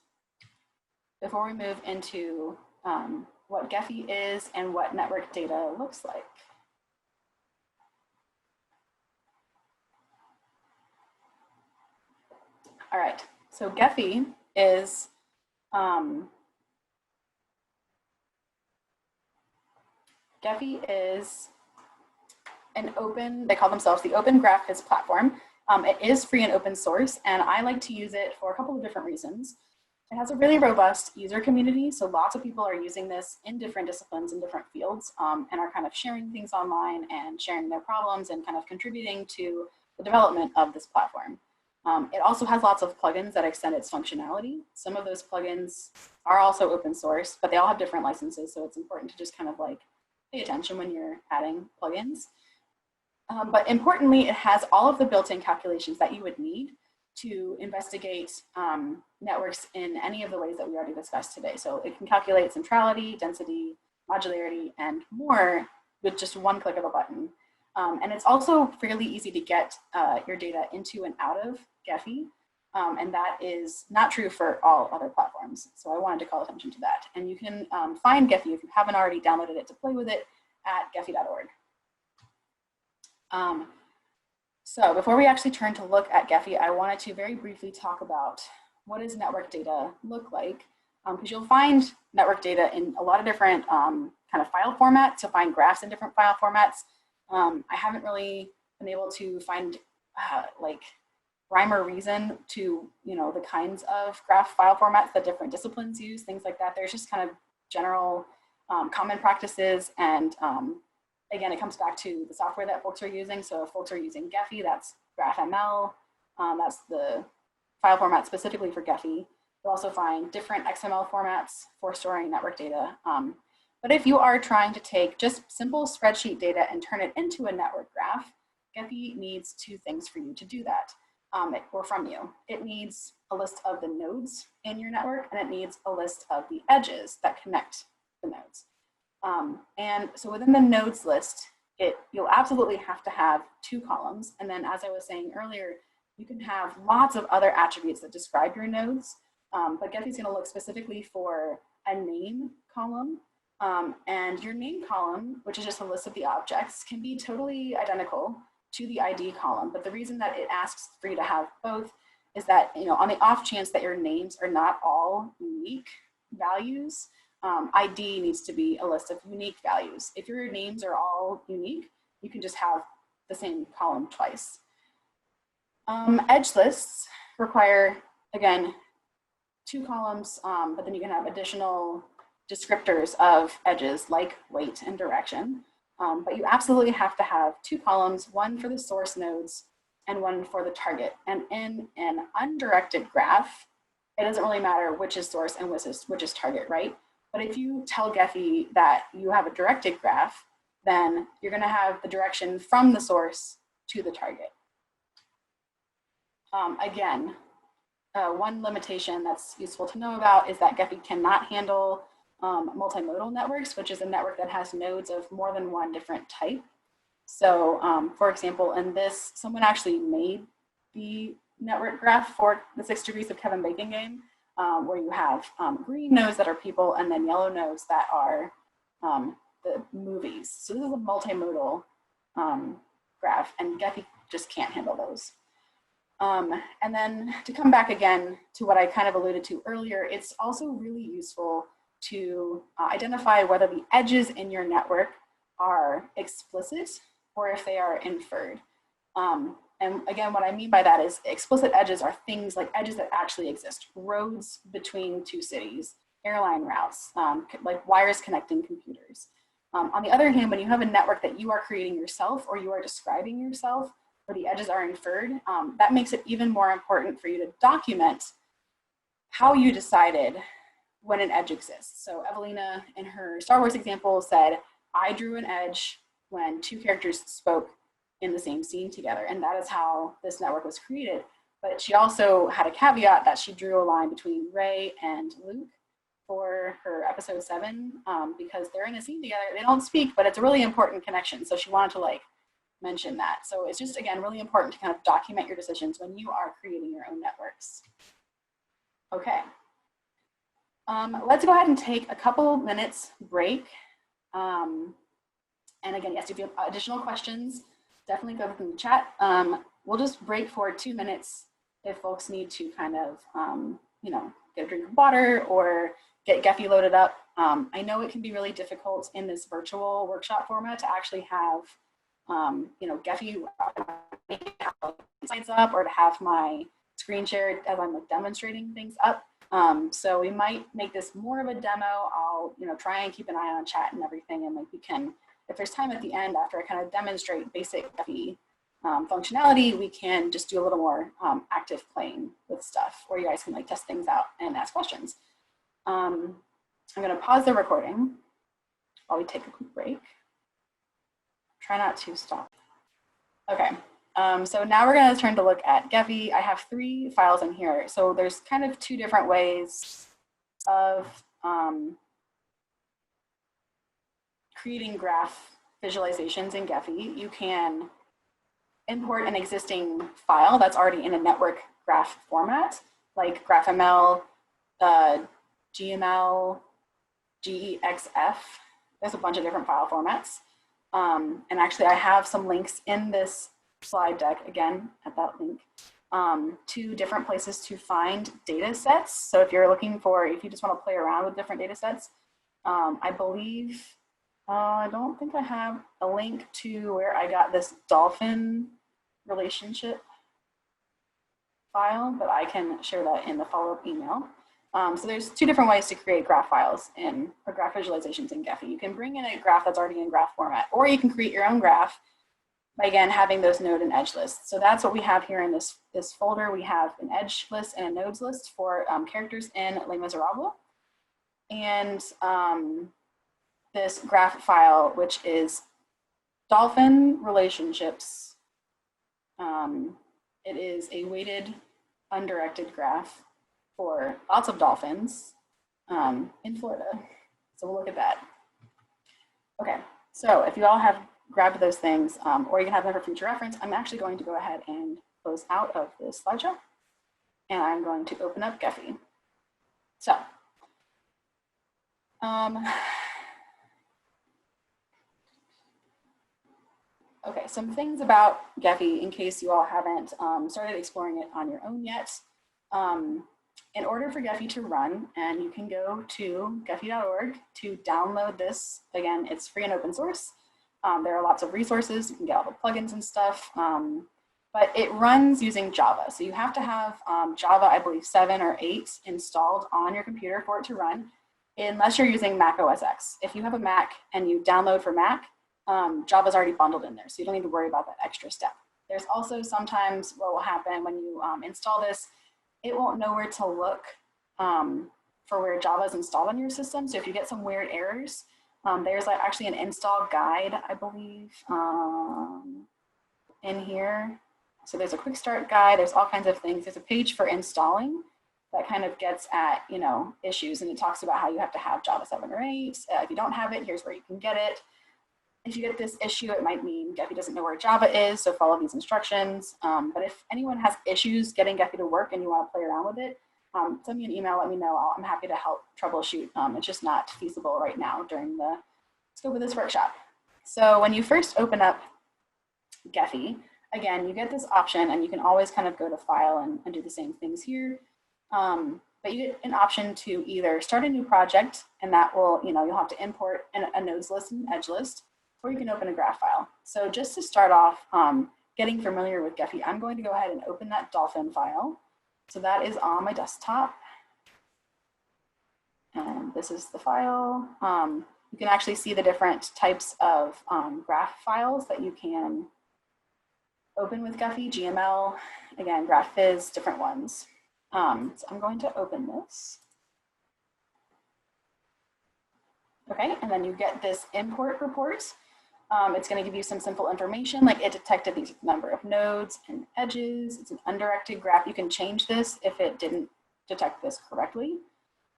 S1: before we move into what Gephi is and what network data looks like? All right, so Gephi is an open, they call themselves the Open Graphics platform. It is free and open source, and I like to use it for a couple of different reasons. It has a really robust user community, so lots of people are using this in different disciplines and different fields, and are kind of sharing things online and sharing their problems and kind of contributing to the development of this platform. It also has lots of plugins that extend its functionality. Some of those plugins are also open source, but they all have different licenses, so it's important to just kind of like pay attention when you're adding plugins. But importantly, it has all of the built-in calculations that you would need to investigate networks in any of the ways that we already discussed today. So it can calculate centrality, density, modularity, and more with just one click of a button. And it's also fairly easy to get your data into and out of Gephi. And that is not true for all other platforms. So I wanted to call attention to that. And you can find Gephi if you haven't already downloaded it to play with it at gephi.org. So before we actually turn to look at Gephi, I wanted to very briefly talk about what does network data look like? Because you'll find network data in a lot of different kind of file formats. You'll find graphs in different file formats. I haven't really been able to find like rhyme or reason to the kinds of graph file formats that different disciplines use, things like that. There's just kind of general common practices, and again, it comes back to the software that folks are using. So if folks are using Gephi, that's GraphML. That's the file format specifically for Gephi. You'll also find different XML formats for storing network data. But if you are trying to take just simple spreadsheet data and turn it into a network graph, Gephi needs two things for you to do that, or from you. It needs a list of the nodes in your network, and it needs a list of the edges that connect the nodes. And so within the nodes list, you'll absolutely have to have two columns. And then as I was saying earlier, you can have lots of other attributes that describe your nodes, but Gephi's gonna look specifically for a name column. And your name column, which is just a list of the objects, can be totally identical to the ID column. But the reason that it asks for you to have both is that, on the off chance that your names are not all unique values, ID needs to be a list of unique values. If your names are all unique, you can just have the same column twice. Edge lists require, again, two columns, but then you can have additional descriptors of edges like weight and direction. But you absolutely have to have two columns, one for the source nodes and one for the target. And in an undirected graph, it doesn't really matter which is source and which is target, right? But if you tell Gephi that you have a directed graph, then you're going to have the direction from the source to the target. Again, one limitation that's useful to know about is that Gephi cannot handle multimodal networks, which is a network that has nodes of more than one different type. So for example, in this, someone actually made the network graph for the 6 Degrees of Kevin Bacon game, where you have green nodes that are people and then yellow nodes that are the movies. So this is a multimodal graph, and Gephi just can't handle those. And then to come back again to what I kind of alluded to earlier, it's also really useful to identify whether the edges in your network are explicit or if they are inferred. And again, what I mean by that is explicit edges are things like edges that actually exist, roads between two cities, airline routes, like wires connecting computers. On the other hand, when you have a network that you are creating yourself or you are describing yourself, where the edges are inferred, that makes it even more important for you to document how you decided when an edge exists. So Evelina, in her Star Wars example, said, I drew an edge when two characters spoke in the same scene together, and that is how this network was created. But she also had a caveat that she drew a line between Rey and Luke for her episode 7, because they're in a scene together. They don't speak, but it's a really important connection. So she wanted to like mention that. So it's just, again, really important to kind of document your decisions when you are creating your own networks. Okay. Let's go ahead and take a couple minutes break. And again, yes, if you have additional questions, definitely go within the chat. We'll just break for 2 minutes if folks need to kind of, get a drink of water or get Gephi loaded up. I know it can be really difficult in this virtual workshop format to actually have, Gephi slides up or to have my screen shared as I'm like demonstrating things up. So we might make this more of a demo. I'll, try and keep an eye on chat and everything. And like we can, if there's time at the end after I kind of demonstrate basic Gephi functionality, we can just do a little more active playing with stuff where you guys can like test things out and ask questions. I'm going to pause the recording while we take a quick break. Try not to stop. Okay. So now we're going to turn to look at Gephi. I have 3 files in here. So there's kind of 2 different ways of creating graph visualizations in Gephi. You can import an existing file that's already in a network graph format, like GraphML, GML, GEXF. There's a bunch of different file formats. And actually, I have some links in this slide deck, again, at that link, to different places to find data sets. So if you're looking for, if you just want to play around with different data sets, I believe, I don't think I have a link to where I got this dolphin relationship file, but I can share that in the follow-up email. So there's 2 different ways to create graph files or graph visualizations in Gephi. You can bring in a graph that's already in graph format, or you can create your own graph by, again, having those node and edge lists. So that's what we have here in this folder. We have an edge list and a nodes list for characters in Les Miserables. And this graph file, which is dolphin relationships. It is a weighted undirected graph for lots of dolphins in Florida. So we'll look at that. Okay, so if you all have grabbed those things, or you can have them for future reference, I'm actually going to go ahead and close out of this slideshow, and I'm going to open up Gephi. So, okay, some things about Gephi in case you all haven't started exploring it on your own yet. In order for Gephi to run, and you can go to gephi.org to download this. Again, it's free and open source. There are lots of resources. You can get all the plugins and stuff, but it runs using Java. So you have to have Java, I believe 7 or 8 installed on your computer for it to run, unless you're using Mac OS X. If you have a Mac and you download for Mac, Java's already bundled in there, so you don't need to worry about that extra step. There's also sometimes what will happen when you install this, it won't know where to look for where Java is installed on your system. So if you get some weird errors, there's actually an install guide, I believe, in here. So there's a quick start guide. There's all kinds of things. There's a page for installing that kind of gets at, issues, and it talks about how you have to have Java 7 or 8. If you don't have it, here's where you can get it. If you get this issue, it might mean Gephi doesn't know where Java is, so follow these instructions. But if anyone has issues getting Gephi to work and you want to play around with it, send me an email, let me know. I'm happy to help troubleshoot. It's just not feasible right now during the scope of this workshop. So when you first open up Gephi, again, you get this option, and you can always kind of go to File and do the same things here. But you get an option to either start a new project, and that will, you'll have to import a nodes list and an edge list, or you can open a graph file. So just to start off, getting familiar with Gephi, I'm going to go ahead and open that Dolphin file. So that is on my desktop. And this is the file. You can actually see the different types of graph files that you can open with Gephi, GML, again, GraphViz, different ones. So I'm going to open this. Okay, and then you get this import report. It's going to give you some simple information, like it detected these number of nodes and edges. It's an undirected graph. You can change this if it didn't detect this correctly.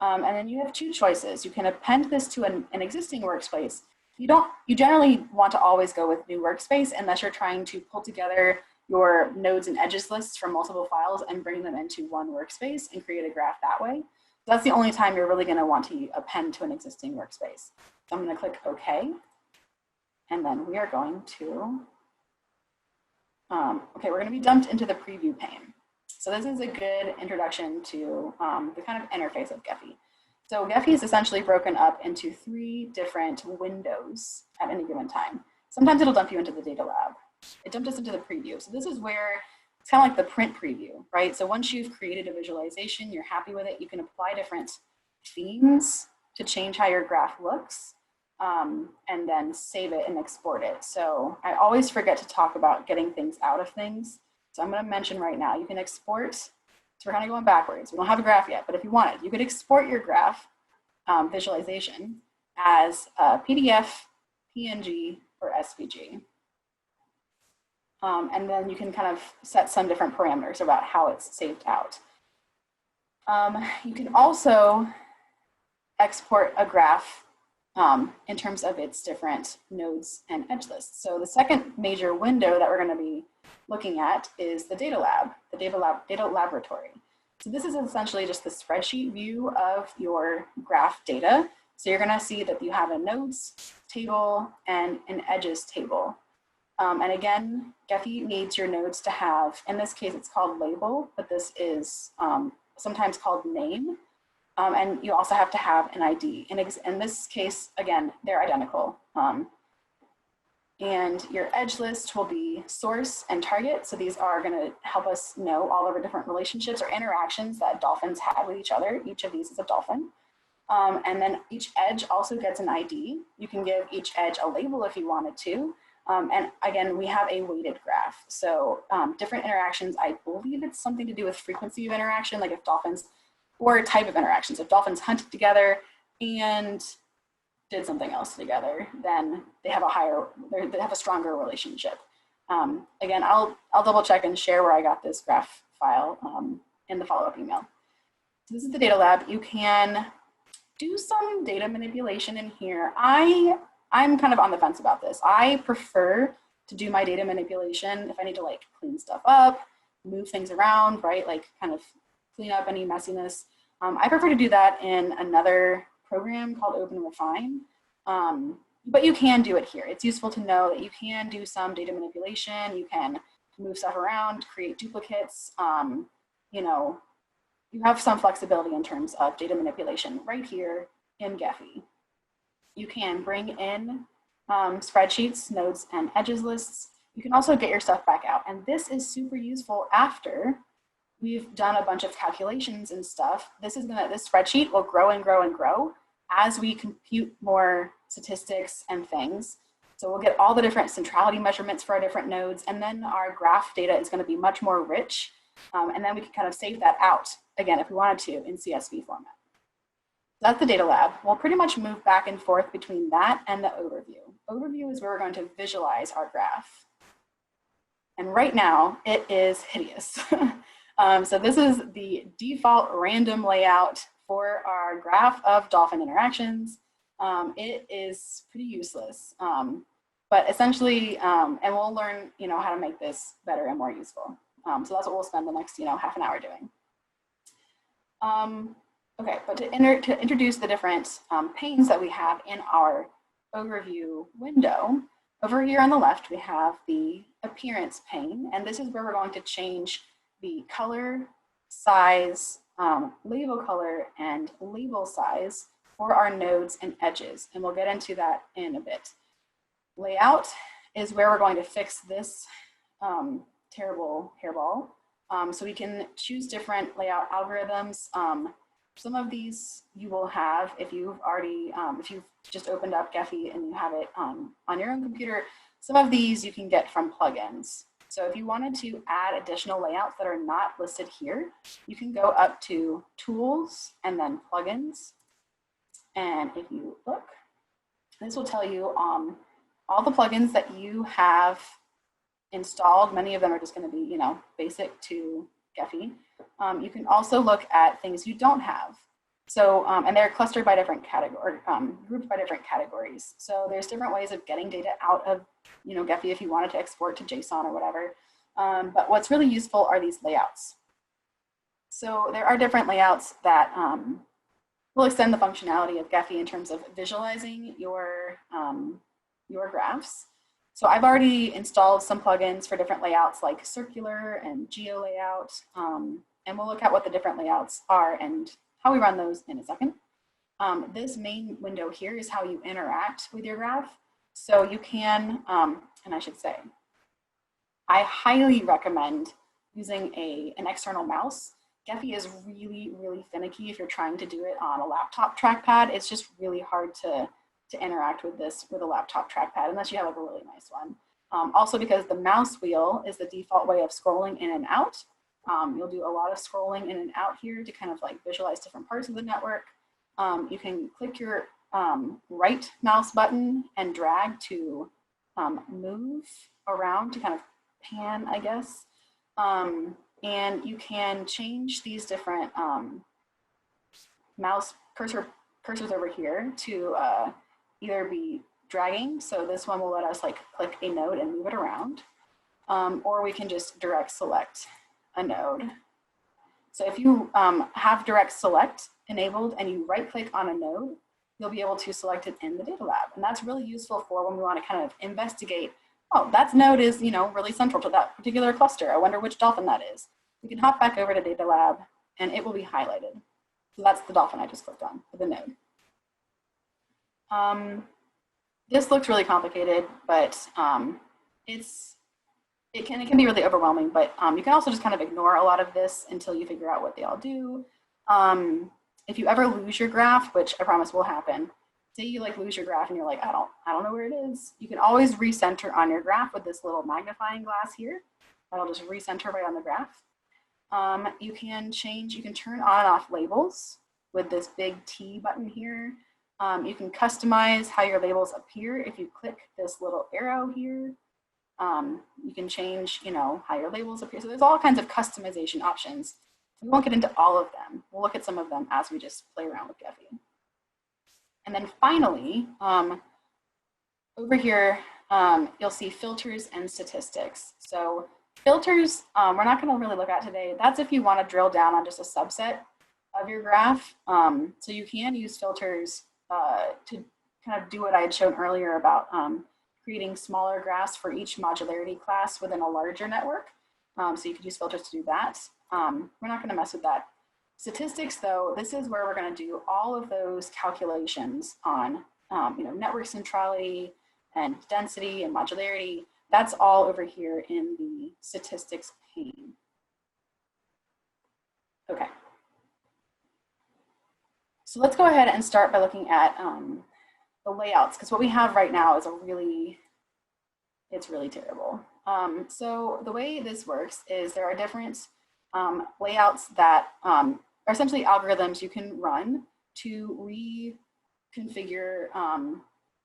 S1: And then you have two choices. You can append this to an existing workspace. You generally want to always go with new workspace unless you're trying to pull together your nodes and edges lists from multiple files and bring them into one workspace and create a graph that way. So that's the only time you're really going to want to append to an existing workspace. So I'm going to click OK. And then we are going to, okay, we're going to be dumped into the preview pane. So this is a good introduction to the kind of interface of Gephi. So Gephi is essentially broken up into 3 different windows at any given time. Sometimes it'll dump you into the data lab. It dumped us into the preview. So this is where it's kind of like the print preview, right? So once you've created a visualization, you're happy with it, you can apply different themes to change how your graph looks. And then save it and export it. So I always forget to talk about getting things out of things. So I'm going to mention right now, you can export. So we're kind of going backwards. We don't have a graph yet, but if you wanted, you could export your graph visualization as a PDF, PNG, or SVG. And then you can kind of set some different parameters about how it's saved out. You can also export a graph in terms of its different nodes and edge lists. So the second major window that we're going to be looking at is the data lab, the data laboratory. So this is essentially just the spreadsheet view of your graph data. So you're going to see that you have a nodes table and an edges table. And again, Gephi needs your nodes to have, in this case, it's called label, but this is sometimes called name. And you also have to have an ID. In this case, again, they're identical. And your edge list will be source and target. So these are going to help us know all of our different relationships or interactions that dolphins have with each other. Each of these is a dolphin. And then each edge also gets an ID. You can give each edge a label if you wanted to. And again, we have a weighted graph. So different interactions, I believe it's something to do with frequency of interaction, like if dolphins, or type of interactions. If dolphins hunted together and did something else together, then they have a stronger relationship. Again, I'll double check and share where I got this graph file in the follow-up email. So this is the data lab. You can do some data manipulation in here. I'm kind of on the fence about this. I prefer to do my data manipulation if I need to like clean stuff up, move things around, right? Like kind of clean up any messiness. I prefer to do that in another program called OpenRefine, but you can do it here. It's useful to know that you can do some data manipulation. You can move stuff around, create duplicates. You know, you have some flexibility in terms of data manipulation right here in Gephi. You can bring in spreadsheets, nodes, and edges lists. You can also get your stuff back out. And this is super useful after we've done a bunch of calculations and stuff. This spreadsheet will grow and grow and grow as we compute more statistics and things. So we'll get all the different centrality measurements for our different nodes, and then our graph data is going to be much more rich. And then we can kind of save that out, again, if we wanted to, in CSV format. That's the data lab. We'll pretty much move back and forth between that and the overview. Overview is where we're going to visualize our graph. And right now, it is hideous. So this is the default random layout for our graph of dolphin interactions. It is pretty useless, but essentially, and we'll learn, how to make this better and more useful. So that's what we'll spend the next, half an hour doing. Okay, but to introduce the different panes that we have in our overview window, over here on the left, we have the appearance pane, and this is where we're going to change the color, size, label color, and label size for our nodes and edges, and we'll get into that in a bit. Layout is where we're going to fix this terrible hairball. So we can choose different layout algorithms. Some of these you will have if you've already, if you've just opened up Gephi and you have it on your own computer. Some of these you can get from plugins. So if you wanted to add additional layouts that are not listed here, you can go up to Tools and then Plugins. And if you look, this will tell you all the plugins that you have installed. Many of them are just going to be, basic to Gephi. You can also look at things you don't have. So, and they're clustered by different categories, grouped by different categories. So there's different ways of getting data out of, Gephi if you wanted to export to JSON or whatever. But what's really useful are these layouts. So there are different layouts that will extend the functionality of Gephi in terms of visualizing your graphs. So I've already installed some plugins for different layouts like circular and geo layout. And we'll look at what the different layouts are and how we run those in a second. This main window here is how you interact with your graph. So you can, and I should say, I highly recommend using an external mouse. Gephi is really, really finicky if you're trying to do it on a laptop trackpad. It's just really hard to interact with this with a laptop trackpad unless you have like a really nice one. Also because the mouse wheel is the default way of scrolling in and out. You'll do a lot of scrolling in and out here to kind of like visualize different parts of the network. You can click your right mouse button and drag to move around to kind of pan, I guess. And you can change these different mouse cursors over here to either be dragging. So this one will let us like click a node and move it around. Or we can just direct select a node. So if you have direct select enabled and you right click on a node, you'll be able to select it in the data lab. And that's really useful for when we want to kind of investigate, oh, that node is, really central to that particular cluster. I wonder which dolphin that is. We can hop back over to data lab and it will be highlighted. So that's the dolphin I just clicked on for the node. This looks really complicated, but it can be really overwhelming, but you can also just kind of ignore a lot of this until you figure out what they all do. If you ever lose your graph, which I promise will happen, say you like lose your graph and you're like, I don't know where it is. You can always recenter on your graph with this little magnifying glass here. That'll just recenter right on the graph. You can turn on and off labels with this big T button here. You can customize how your labels appear if you click this little arrow here. You can change, how your labels appear. So there's all kinds of customization options. We won't get into all of them. We'll look at some of them as we just play around with Gephi. And then finally, over here, you'll see filters and statistics. So filters, we're not going to really look at today. That's if you want to drill down on just a subset of your graph. So you can use filters to kind of do what I had shown earlier about creating smaller graphs for each modularity class within a larger network. So you could use filters to do that. We're not going to mess with that. Statistics, though, this is where we're going to do all of those calculations on network centrality and density and modularity. That's all over here in the statistics pane. Okay. So let's go ahead and start by looking at the layouts, because what we have right now is it's really terrible. So the way this works is there are different layouts that are essentially algorithms you can run to reconfigure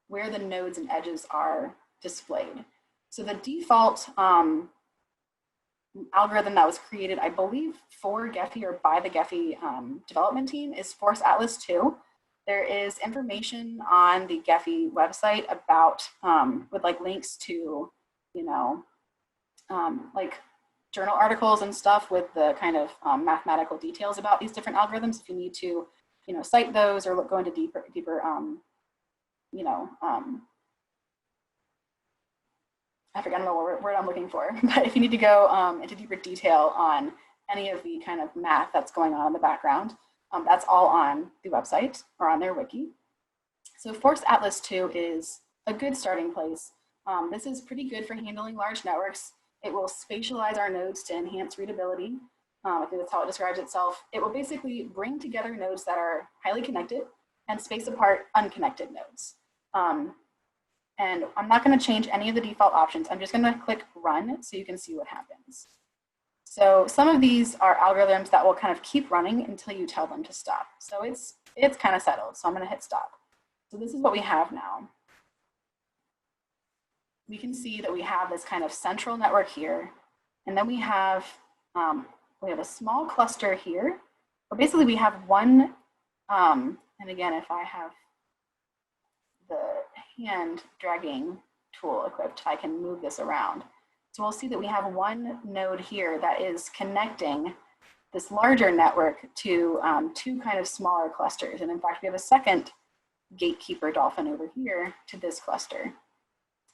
S1: where the nodes and edges are displayed. So the default algorithm that was created, I believe, for Gephi or by the Gephi development team is Force Atlas 2. There is information on the Gephi website about, with like links to, like journal articles and stuff with the kind of mathematical details about these different algorithms. If you need to, cite those or go into deeper, I forgot the word I'm looking for, but if you need to go into deeper detail on any of the kind of math that's going on in the background, that's all on the website or on their wiki. So Force Atlas 2 is a good starting place. This is pretty good for handling large networks. It will spatialize our nodes to enhance readability. I think that's how it describes itself. It will basically bring together nodes that are highly connected and space apart unconnected nodes. And I'm not going to change any of the default options. I'm just going to click run so you can see what happens. So some of these are algorithms that will kind of keep running until you tell them to stop. So it's kind of settled. So I'm going to hit stop. So this is what we have now. We can see that we have this kind of central network here. And then we have a small cluster here. But basically we have one, and again, if I have the hand dragging tool equipped, I can move this around. So we'll see that we have one node here that is connecting this larger network to two kind of smaller clusters. And in fact, we have a second gatekeeper dolphin over here to this cluster.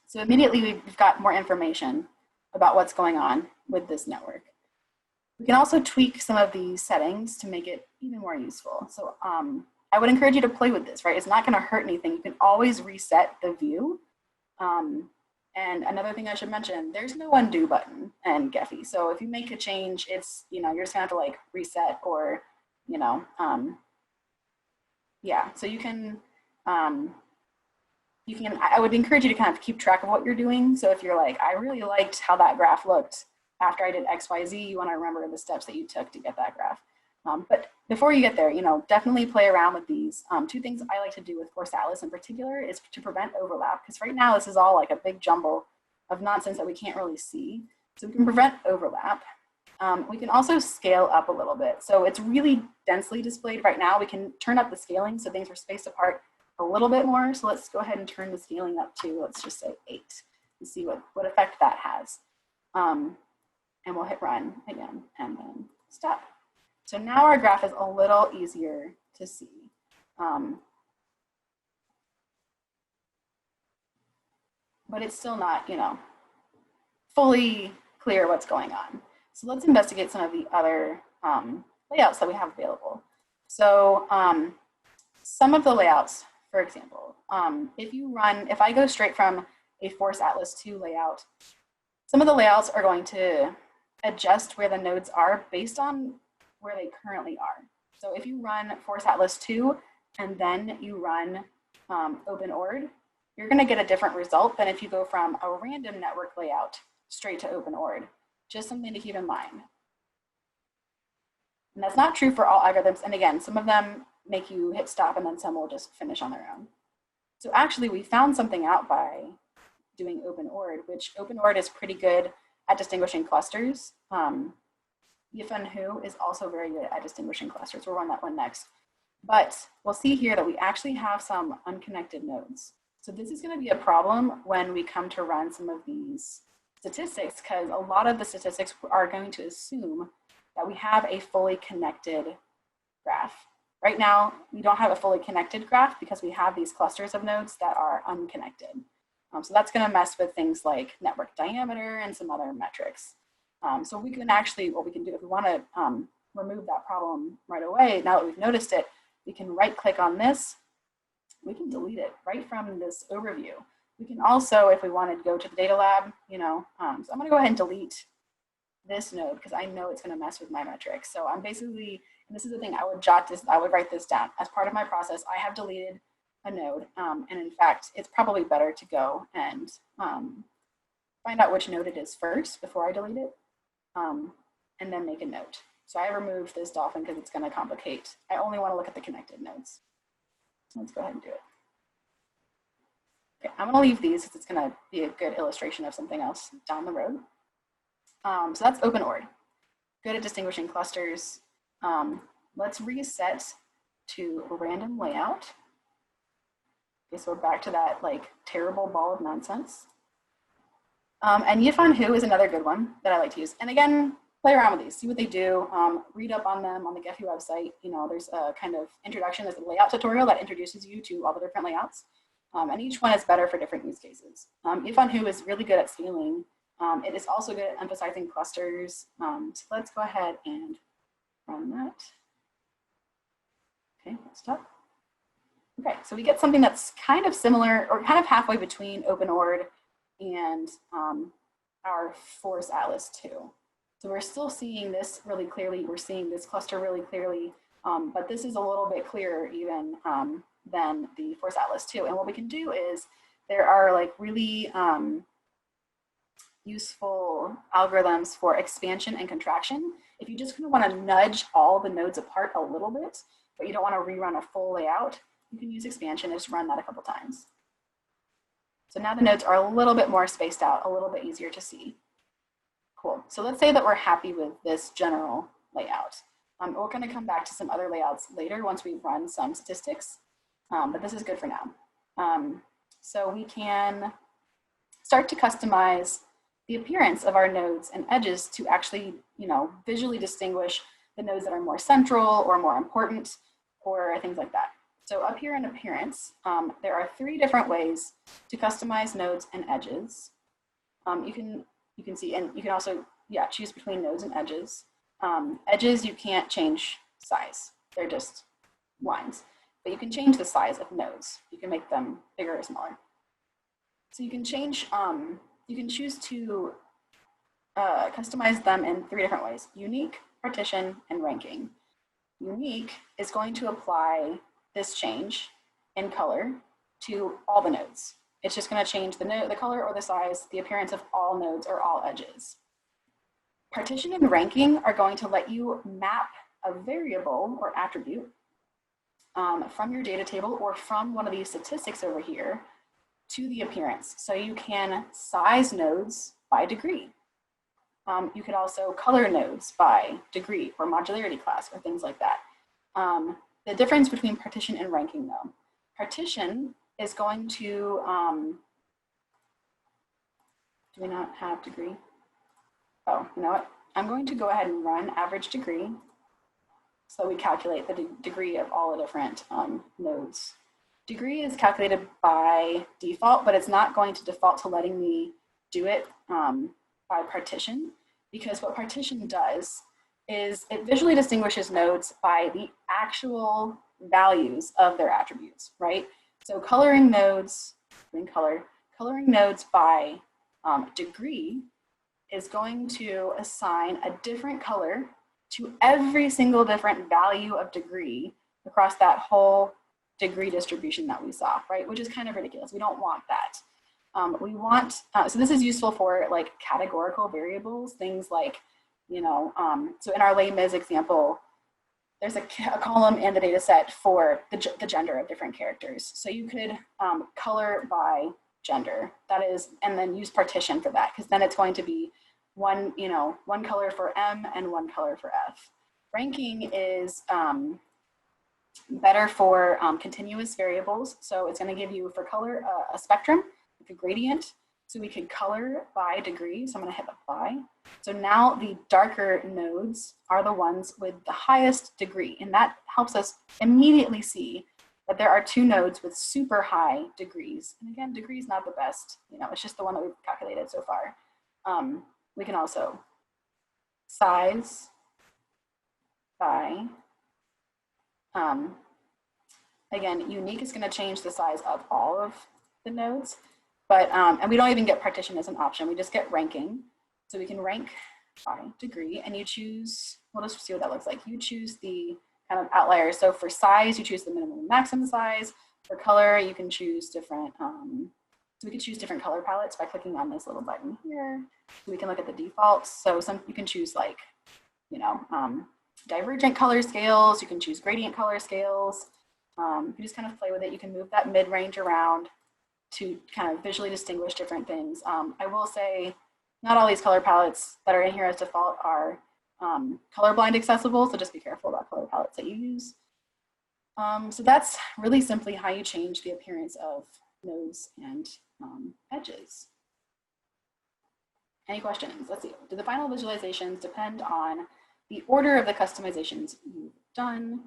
S1: So immediately we've got more information about what's going on with this network. We can also tweak some of these settings to make it even more useful. So I would encourage you to play with this, right? It's not going to hurt anything. You can always reset the view. And another thing I should mention, there's no undo button in Gephi. So if you make a change, it's, you're just gonna have to like reset or, yeah. So you can, I would encourage you to kind of keep track of what you're doing. So if you're like, I really liked how that graph looked after I did X, Y, Z, you wanna remember the steps that you took to get that graph. But before you get there, definitely play around with these. Two things I like to do with Force Atlas in particular is to prevent overlap, because right now this is all like a big jumble of nonsense that we can't really see. So we can prevent overlap. We can also scale up a little bit. So it's really densely displayed right now. We can turn up the scaling so things are spaced apart a little bit more. So let's go ahead and turn the scaling up to, let's just say 8 and see what effect that has. And we'll hit run again and then stop. So now our graph is a little easier to see. But it's still not, fully clear what's going on. So let's investigate some of the other layouts that we have available. So some of the layouts, for example, if I go straight from a Force Atlas 2 layout, some of the layouts are going to adjust where the nodes are based on where they currently are. So if you run Force Atlas 2 and then you run OpenORD, you're going to get a different result than if you go from a random network layout straight to OpenORD. Just something to keep in mind. And that's not true for all algorithms. And again, some of them make you hit stop and then some will just finish on their own. So actually we found something out by doing OpenORD, which OpenORD is pretty good at distinguishing clusters. Gephi is also very good at distinguishing clusters. We'll run that one next. But we'll see here that we actually have some unconnected nodes. So this is going to be a problem when we come to run some of these statistics, because a lot of the statistics are going to assume that we have a fully connected graph. Right now, we don't have a fully connected graph because we have these clusters of nodes that are unconnected. So that's going to mess with things like network diameter and some other metrics. So we can actually, what we can do if we want to remove that problem right away, now that we've noticed it, we can right click on this. We can delete it right from this overview. We can also, if we wanted to go to the data lab, so I'm going to go ahead and delete this node because I know it's going to mess with my metrics. So I'm basically, and this is the thing, I would write this down as part of my process. I have deleted a node, and in fact, it's probably better to go and find out which node it is first before I delete it, and then make a note. So I removed this dolphin because it's going to complicate. I only want to look at the connected nodes. Let's go ahead and do it. Okay, I'm going to leave these because it's going to be a good illustration of something else down the road. So that's OpenORD. Good at distinguishing clusters. Let's reset to a random layout. Okay, so we're back to that like terrible ball of nonsense. And Gephi is another good one that I like to use. And again, play around with these, see what they do, read up on them on the Gephi website. There's a kind of introduction, there's a layout tutorial that introduces you to all the different layouts. And each one is better for different use cases. Gephi is really good at scaling. It is also good at emphasizing clusters. So let's go ahead and run that. Okay, let's stop. Okay, so we get something that's kind of similar or kind of halfway between OpenORD and our force atlas too. So we're still seeing this really clearly. We're seeing this cluster really clearly, but this is a little bit clearer even than the force atlas too. And what we can do is there are like really useful algorithms for expansion and contraction. If you just kind of want to nudge all the nodes apart a little bit, but you don't want to rerun a full layout, you can use expansion and just run that a couple times. So now the nodes are a little bit more spaced out, a little bit easier to see. Cool. So let's say that we're happy with this general layout. We're going to come back to some other layouts later once we run some statistics, but this is good for now. So we can start to customize the appearance of our nodes and edges to actually, visually distinguish the nodes that are more central or more important or things like that. So up here in appearance, there are 3 different ways to customize nodes and edges. You can see, and you can also, choose between nodes and edges. Edges, you can't change size. They're just lines, but you can change the size of nodes. You can make them bigger or smaller. So you can change, you can choose to customize them in 3 different ways: unique, partition, and ranking. Unique is going to apply this change in color to all the nodes. It's just going to change the color or the size, the appearance of all nodes or all edges. Partition and ranking are going to let you map a variable or attribute from your data table or from one of these statistics over here to the appearance. So you can size nodes by degree. You could also color nodes by degree or modularity class or things like that. The difference between partition and ranking though. Partition is going to, do we not have degree? Oh, you know what? I'm going to go ahead and run average degree so we calculate the degree of all the different nodes. Degree is calculated by default, but it's not going to default to letting me do it by partition, because what partition does is it visually distinguishes nodes by the actual values of their attributes, right? So coloring nodes, coloring nodes by degree is going to assign a different color to every single different value of degree across that whole degree distribution that we saw, right? Which is kind of ridiculous. We don't want that. We want, so this is useful for like categorical variables, things like, so in our Les Mis example, there's a column in the data set for the gender of different characters. So you could color by gender, that is, and then use partition for that, because then it's going to be one color for M and one color for F. Ranking is better for continuous variables. So it's going to give you for color a spectrum, like a gradient. So we could color by degree. So I'm going to hit apply. So now the darker nodes are the ones with the highest degree. And that helps us immediately see that there are 2 nodes with super high degrees. And again, degree is not the best. It's just the one that we've calculated so far. We can also size by, again, unique is going to change the size of all of the nodes. But, and we don't even get partition as an option. We just get ranking. So we can rank by degree, and you choose, we'll just see what that looks like. You choose the kind of outliers. So for size, you choose the minimum and maximum size. For color, you can choose different, so we can choose different color palettes by clicking on this little button here. So we can look at the defaults. So you can choose like, divergent color scales. You can choose gradient color scales. You can just kind of play with it. You can move that mid-range around to kind of visually distinguish different things. I will say not all these color palettes that are in here as default are colorblind accessible, so just be careful about color palettes that you use. So that's really simply how you change the appearance of nodes and edges. Any questions? Let's see. Do the final visualizations depend on the order of the customizations you've done,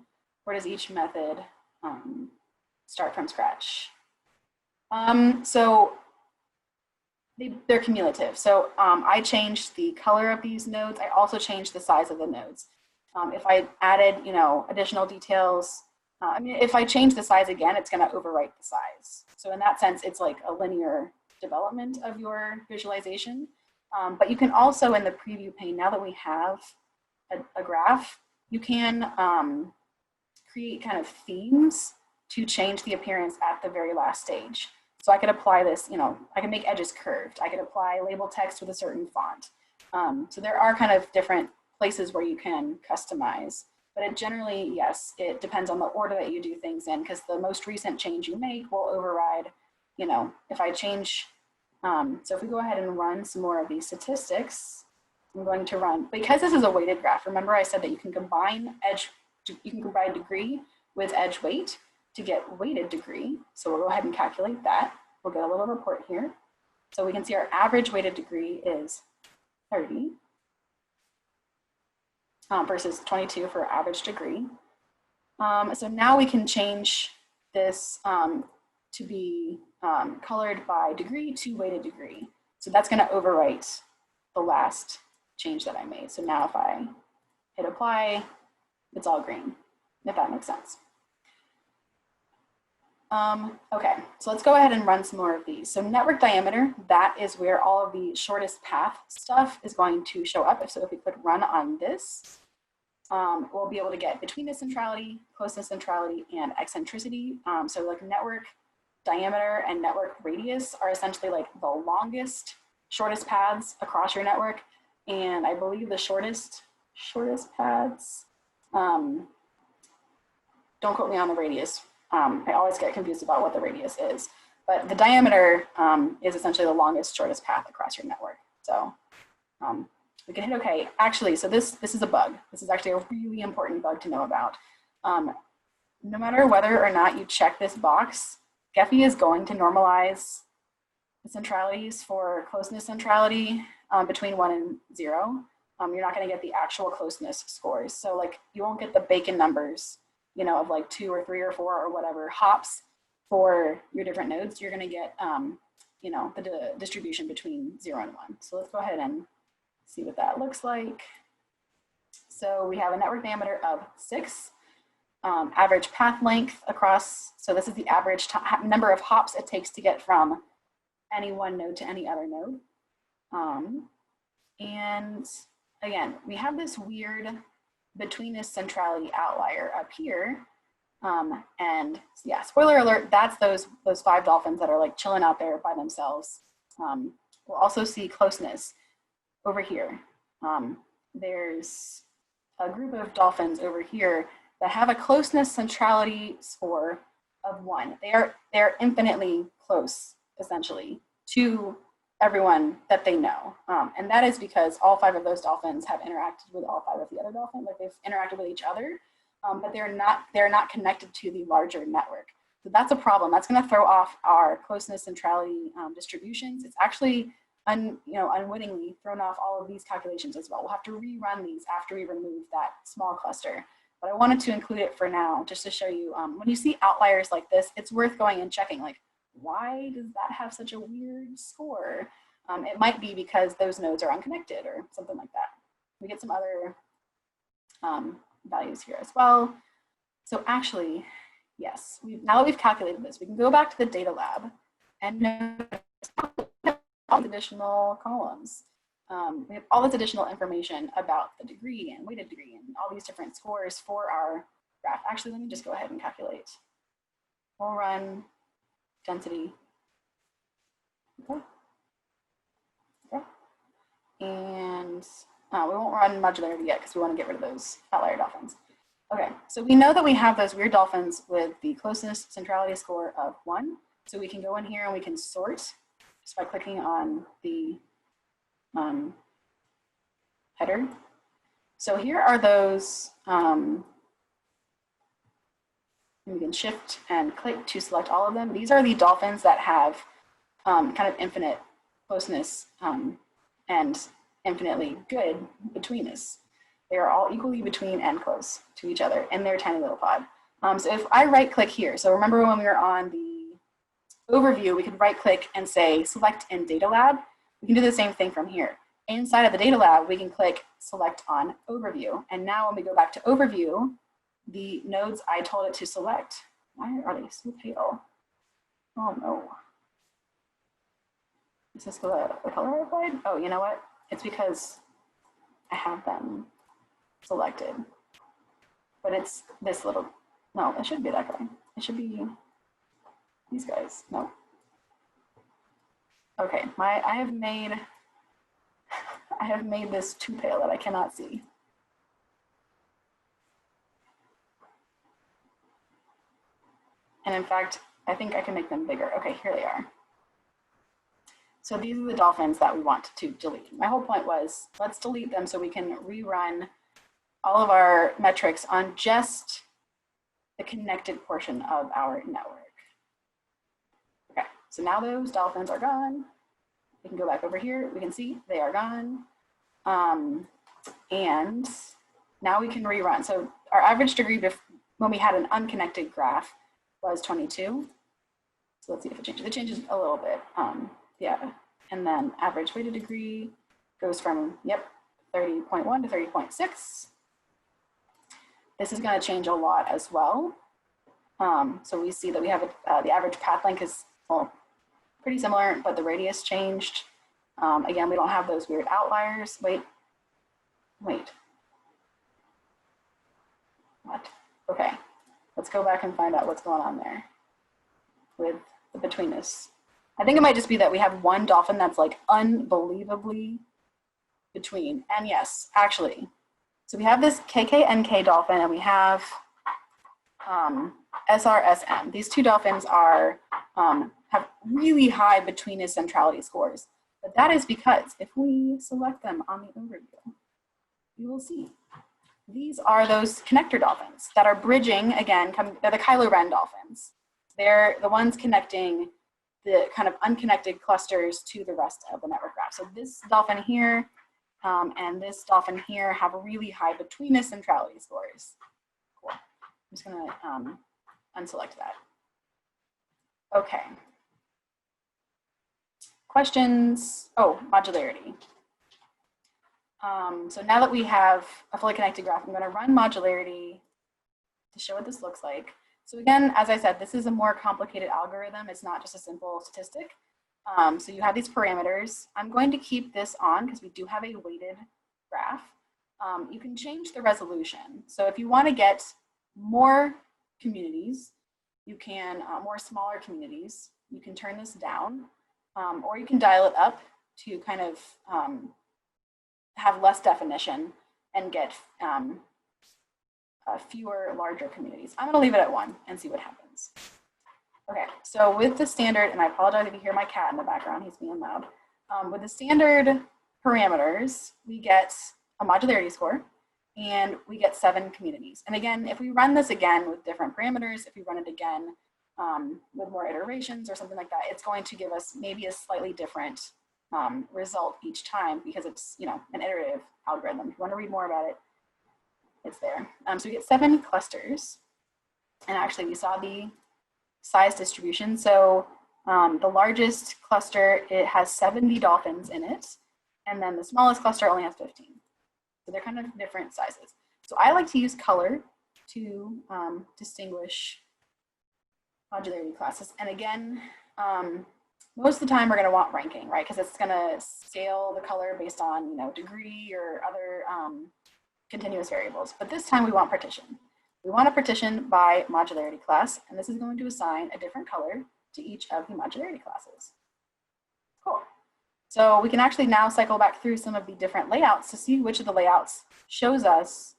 S1: or does each method start from scratch? So they're cumulative. So I changed the color of these nodes. I also changed the size of the nodes. If I added, additional details, if I change the size again, it's going to overwrite the size. So in that sense, it's like a linear development of your visualization. But you can also, in the preview pane, now that we have a graph, you can create kind of themes to change the appearance at the very last stage. So I could apply this, I can make edges curved. I could apply label text with a certain font. So there are kind of different places where you can customize. But it generally, yes, it depends on the order that you do things in, because the most recent change you make will override, if I change, so if we go ahead and run some more of these statistics, I'm going to run, because this is a weighted graph, remember I said that you can combine degree with edge weight to get weighted degree. So we'll go ahead and calculate that. We'll get a little report here. So we can see our average weighted degree is 30 versus 22 for average degree. So now we can change this to be colored by degree to weighted degree. So that's going to overwrite the last change that I made. So now if I hit apply, it's all green, if that makes sense. Okay, so let's go ahead and run some more of these. So network diameter, that is where all of the shortest path stuff is going to show up. So if we click run on this, we'll be able to get betweenness centrality, closeness centrality, and eccentricity. So like network diameter and network radius are essentially like the longest, shortest paths across your network. And I believe the shortest paths, don't quote me on the radius. I always get confused about what the radius is, but the diameter is essentially the longest, shortest path across your network. So we can hit OK. Actually, so this is a bug. This is actually a really important bug to know about. No matter whether or not you check this box, Gephi is going to normalize the centralities for closeness centrality between 1 and 0. You're not going to get the actual closeness scores. So like you won't get the bacon numbers, of like 2 or 3 or 4 or whatever hops for your different nodes. You're going to get, the distribution between 0 and 1. So let's go ahead and see what that looks like. So we have a network diameter of 6, average path length across. So this is the average number of hops it takes to get from any one node to any other node. And again, we have this weird betweenness centrality outlier up here. And yeah, spoiler alert, that's those 5 dolphins that are like chilling out there by themselves. We'll also see closeness over here. There's a group of dolphins over here that have a closeness centrality score of 1. They're infinitely close, essentially, to everyone that they know. And that is because all 5 of those dolphins have interacted with all 5 of the other dolphins, like they've interacted with each other, but they're not connected to the larger network. So that's a problem. That's going to throw off our closeness centrality distributions. It's actually unwittingly thrown off all of these calculations as well. We'll have to rerun these after we remove that small cluster. But I wanted to include it for now, just to show you, when you see outliers like this, it's worth going and checking, like, why does that have such a weird score? It might be because those nodes are unconnected or something like that. We get some other values here as well. So actually, yes, now that we've calculated this, we can go back to the data lab and notice all the additional columns. We have all this additional information about the degree and weighted degree and all these different scores for our graph. Actually, let me just go ahead and calculate. We'll run density. Okay. And we won't run modularity yet because we want to get rid of those outlier dolphins. Okay, so we know that we have those weird dolphins with the closeness centrality score of 1. So we can go in here and we can sort just by clicking on the header. So here are those, we can shift and click to select all of them. These are the dolphins that have kind of infinite closeness and infinitely good betweenness. They are all equally between and close to each other in their tiny little pod. So if I right click here, so remember when we were on the overview, we could right click and say select in data lab. We can do the same thing from here. Inside of the data lab, we can click select on overview. And now when we go back to overview, the nodes I told it to select, why are they so pale? Oh no. Is this the color I applied? Oh, you know what? It's because I have them selected. But it's this little, no, it shouldn't be that guy. It should be these guys. No. Okay, I have made this too pale that I cannot see. And in fact, I think I can make them bigger. Okay, here they are. So these are the dolphins that we want to delete. My whole point was, let's delete them so we can rerun all of our metrics on just the connected portion of our network. Okay, so now those dolphins are gone. We can go back over here. We can see they are gone. And now we can rerun. So our average degree when we had an unconnected graph was 22. So let's see if it changes. It changes a little bit. Yeah. And then average weighted degree goes from, 30.1 to 30.6. This is going to change a lot as well. So we see that we have the average path length is, well, pretty similar, but the radius changed. Again, we don't have those weird outliers. Wait. What? Okay, let's go back and find out what's going on there with the betweenness. I think it might just be that we have one dolphin that's like unbelievably between. And yes, actually, so we have this KKNK dolphin and we have SRSM. These two dolphins are have really high betweenness centrality scores. But that is because if we select them on the overview, you will see these are those connector dolphins that are bridging, again, they're the Kylo Ren dolphins. They're the ones connecting the kind of unconnected clusters to the rest of the network graph. So this dolphin here and this dolphin here have really high betweenness centrality scores. Cool. I'm just gonna unselect that. Okay. Questions? Oh, modularity. So now that we have a fully connected graph, I'm going to run modularity to show what this looks like. So again, as I said, this is a more complicated algorithm. It's not just a simple statistic. So you have these parameters. I'm going to keep this on because we do have a weighted graph. You can change the resolution. So if you want to get more communities, you can, more smaller communities, you can turn this down. Or you can dial it up to kind of have less definition and get fewer larger communities. I'm going to leave it at 1 and see what happens. Okay, so with the standard, and I apologize if you hear my cat in the background, he's being loud. With the standard parameters, we get a modularity score and we get 7 communities. And again, if we run this again with different parameters, if we run it again with more iterations or something like that, it's going to give us maybe a slightly different result each time because it's, an iterative algorithm. If you want to read more about it, it's there. So we get 7 clusters, and actually we saw the size distribution. So the largest cluster, it has 70 dolphins in it, and then the smallest cluster only has 15. So they're kind of different sizes. So I like to use color to distinguish modularity classes. And again, most of the time we're going to want ranking, right? Because it's going to scale the color based on, degree or other continuous variables. But this time we want partition. We want to partition by modularity class, and this is going to assign a different color to each of the modularity classes. Cool. So we can actually now cycle back through some of the different layouts to see which of the layouts shows us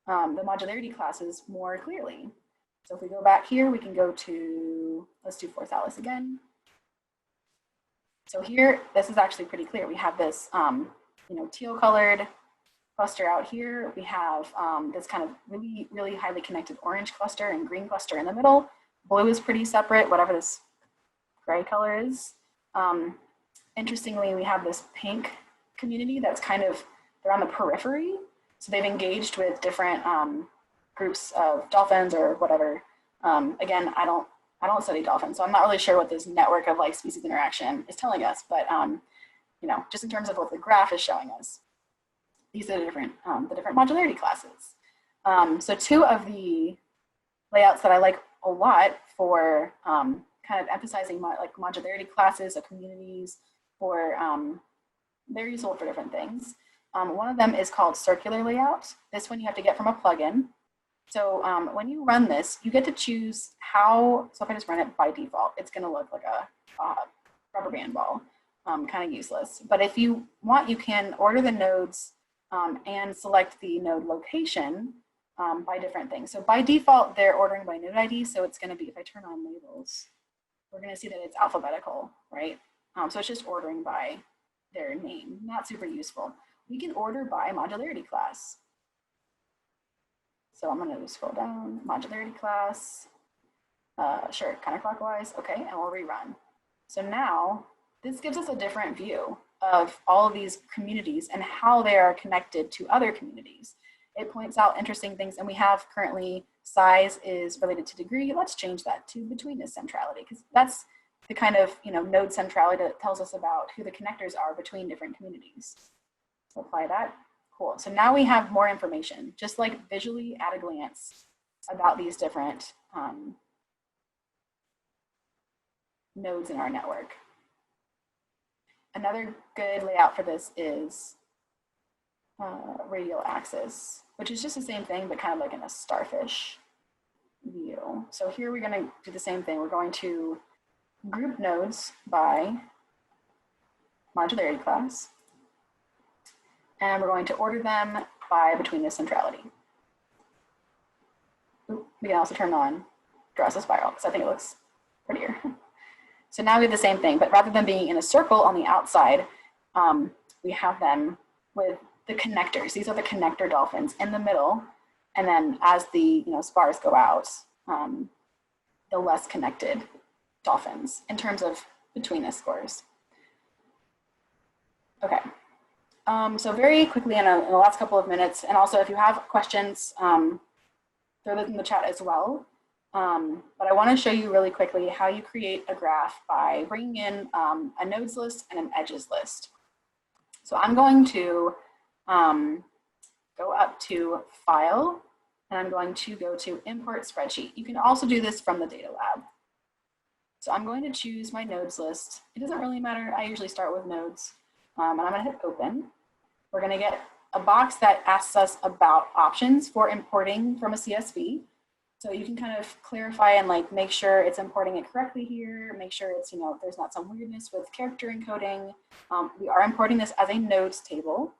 S1: the modularity classes more clearly. So if we go back here, we can go to, let's do Fourth Alice again. So here, this is actually pretty clear. We have this, teal colored cluster out here. We have this kind of really, really highly connected orange cluster and green cluster in the middle. Blue is pretty separate, whatever this gray color is. Interestingly, we have this pink community that's kind of, they're on the periphery. So they've engaged with different groups of dolphins or whatever. Again, I don't study dolphins, so I'm not really sure what this network of like species interaction is telling us, but just in terms of what the graph is showing us, these are the different modularity classes. So 2 of the layouts that I like a lot for kind of emphasizing modularity classes of communities or they're useful for different things. One of them is called circular layout. This one you have to get from a plugin. So when you run this, you get to choose how, so if I just run it by default, it's gonna look like a rubber band ball, kind of useless. But if you want, you can order the nodes and select the node location by different things. So by default, they're ordering by node ID. So it's gonna be, if I turn on labels, we're gonna see that it's alphabetical, right? So it's just ordering by their name, not super useful. We can order by modularity class. So I'm gonna scroll down, modularity class, sure, counterclockwise, okay, and we'll rerun. So now this gives us a different view of all of these communities and how they are connected to other communities. It points out interesting things, and we have currently size is related to degree. Let's change that to betweenness centrality, because that's the kind of node centrality that tells us about who the connectors are between different communities. So apply that. Cool. So now we have more information, just like visually at a glance, about these different nodes in our network. Another good layout for this is radial axis, which is just the same thing, but kind of like in a starfish view. So here we're going to do the same thing. We're going to group nodes by modularity class, and we're going to order them by betweenness centrality. Ooh, we can also turn on draws a spiral because I think it looks prettier. So now we have the same thing, but rather than being in a circle on the outside, we have them with the connectors. These are the connector dolphins in the middle, and then as the spars go out, the less connected dolphins in terms of betweenness scores. Okay. So very quickly in the last couple of minutes, and also if you have questions, throw them in the chat as well. But I want to show you really quickly how you create a graph by bringing in a nodes list and an edges list. So I'm going to go up to File, and I'm going to go to Import Spreadsheet. You can also do this from the data lab. So I'm going to choose my nodes list. It doesn't really matter. I usually start with nodes. And I'm going to hit Open. We're going to get a box that asks us about options for importing from a CSV. So you can kind of clarify and make sure it's importing it correctly here. Make sure it's, there's not some weirdness with character encoding. We are importing this as a nodes table.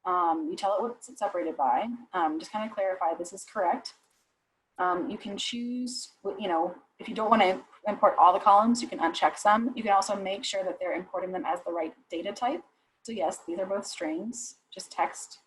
S1: You tell it what it's separated by. Just kind of clarify this is correct. You can choose, if you don't want to import all the columns, you can uncheck some. You can also make sure that they're importing them as the right data type. So yes, these are both strings, just text.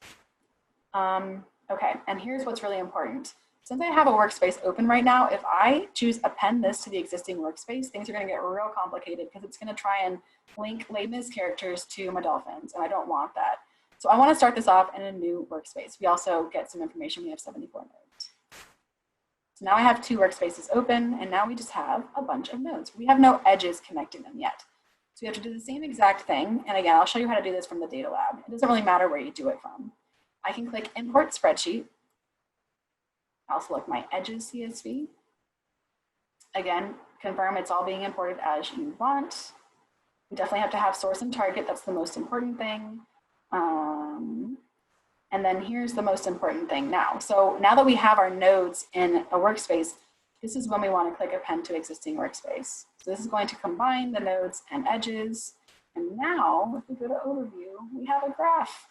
S1: Okay, and here's what's really important. Since I have a workspace open right now, if I choose append this to the existing workspace, things are going to get real complicated because it's going to try and link Leibniz characters to my dolphins, and I don't want that. So I want to start this off in a new workspace. We also get some information. We have 74 nodes. So now I have 2 workspaces open, and now we just have a bunch of nodes. We have no edges connecting them yet. So we have to do the same exact thing. And again, I'll show you how to do this from the data lab. It doesn't really matter where you do it from. I can click Import Spreadsheet. I'll select my edges CSV. Again, confirm it's all being imported as you want. We definitely have to have source and target. That's the most important thing. And then here's the most important thing now. So now that we have our nodes in a workspace, this is when we want to click Append to Existing Workspace. So this is going to combine the nodes and edges. And now, if we go to Overview, we have a graph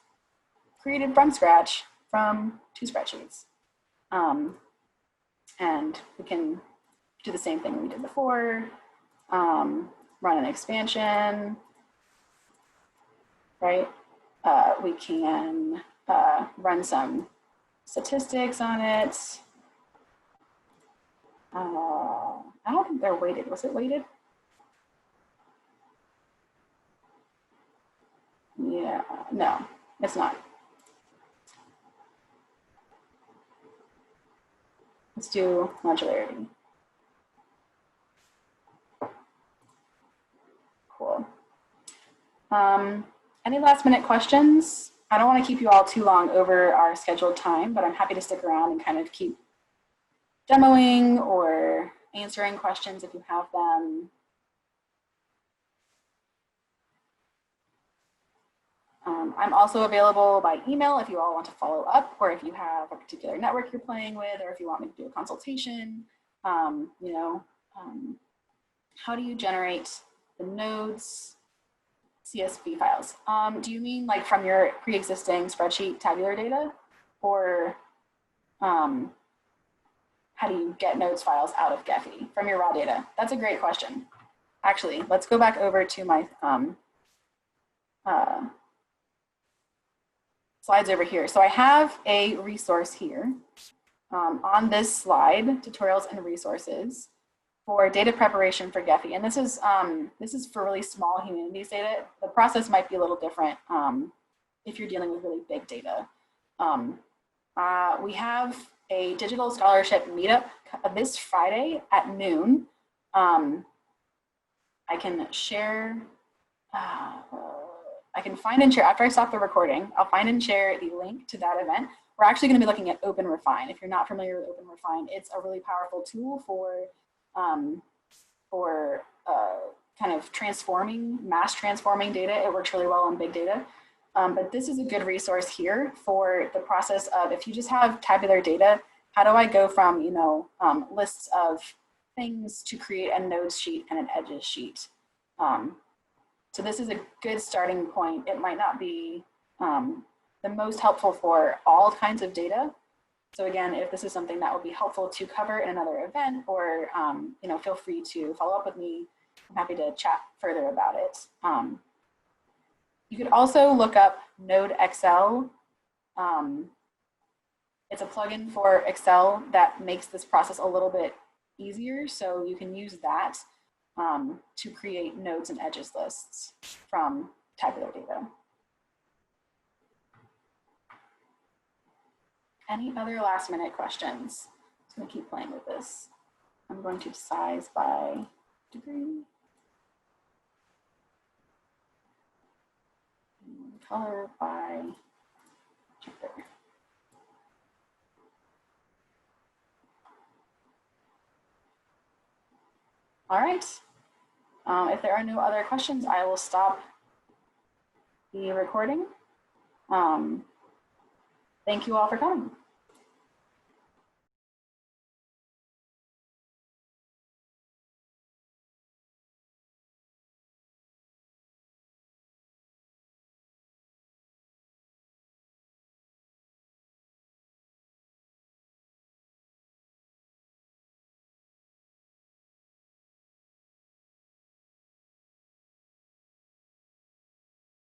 S1: created from scratch from 2 spreadsheets. And we can do the same thing we did before, run an expansion, right? We can run some statistics on it. I don't think they're weighted. Was it weighted? Yeah, no, it's not. Let's do modularity. Cool. Any last minute questions? I don't want to keep you all too long over our scheduled time, but I'm happy to stick around and kind of keep demoing or answering questions if you have them. I'm also available by email if you all want to follow up, or if you have a particular network you're playing with, or if you want me to do a consultation. You know, how do you generate the nodes CSV files? Do you mean like from your pre-existing spreadsheet tabular data, or how do you get nodes files out of Gephi from your raw data? That's a great question. Actually, let's go back over to my slides over here. So I have a resource here on this slide, tutorials and resources for data preparation for Gephi. And this is for really small humanities data. The process might be a little different if you're dealing with really big data. We have a digital scholarship meetup this Friday at noon. I can share, I can find and share, after I stop the recording, I'll find and share the link to that event. We're actually going to be looking at OpenRefine. If you're not familiar with OpenRefine, it's a really powerful tool for kind of mass transforming data. It works really well on big data. But this is a good resource here for the process of, if you just have tabular data, how do I go from, you know, lists of things to create a nodes sheet and an edges sheet? So this is a good starting point. It might not be the most helpful for all kinds of data. So again, if this is something that would be helpful to cover in another event, or you know, feel free to follow up with me. I'm happy to chat further about it. You could also look up Node Excel. It's a plugin for Excel that makes this process a little bit easier. So you can use that to create nodes and edges lists from tabular data. Any other last minute questions? I'm gonna keep playing with this. I'm going to size by degree. Color by gender. All right. If there are no other questions, I will stop the recording. Thank you all for coming.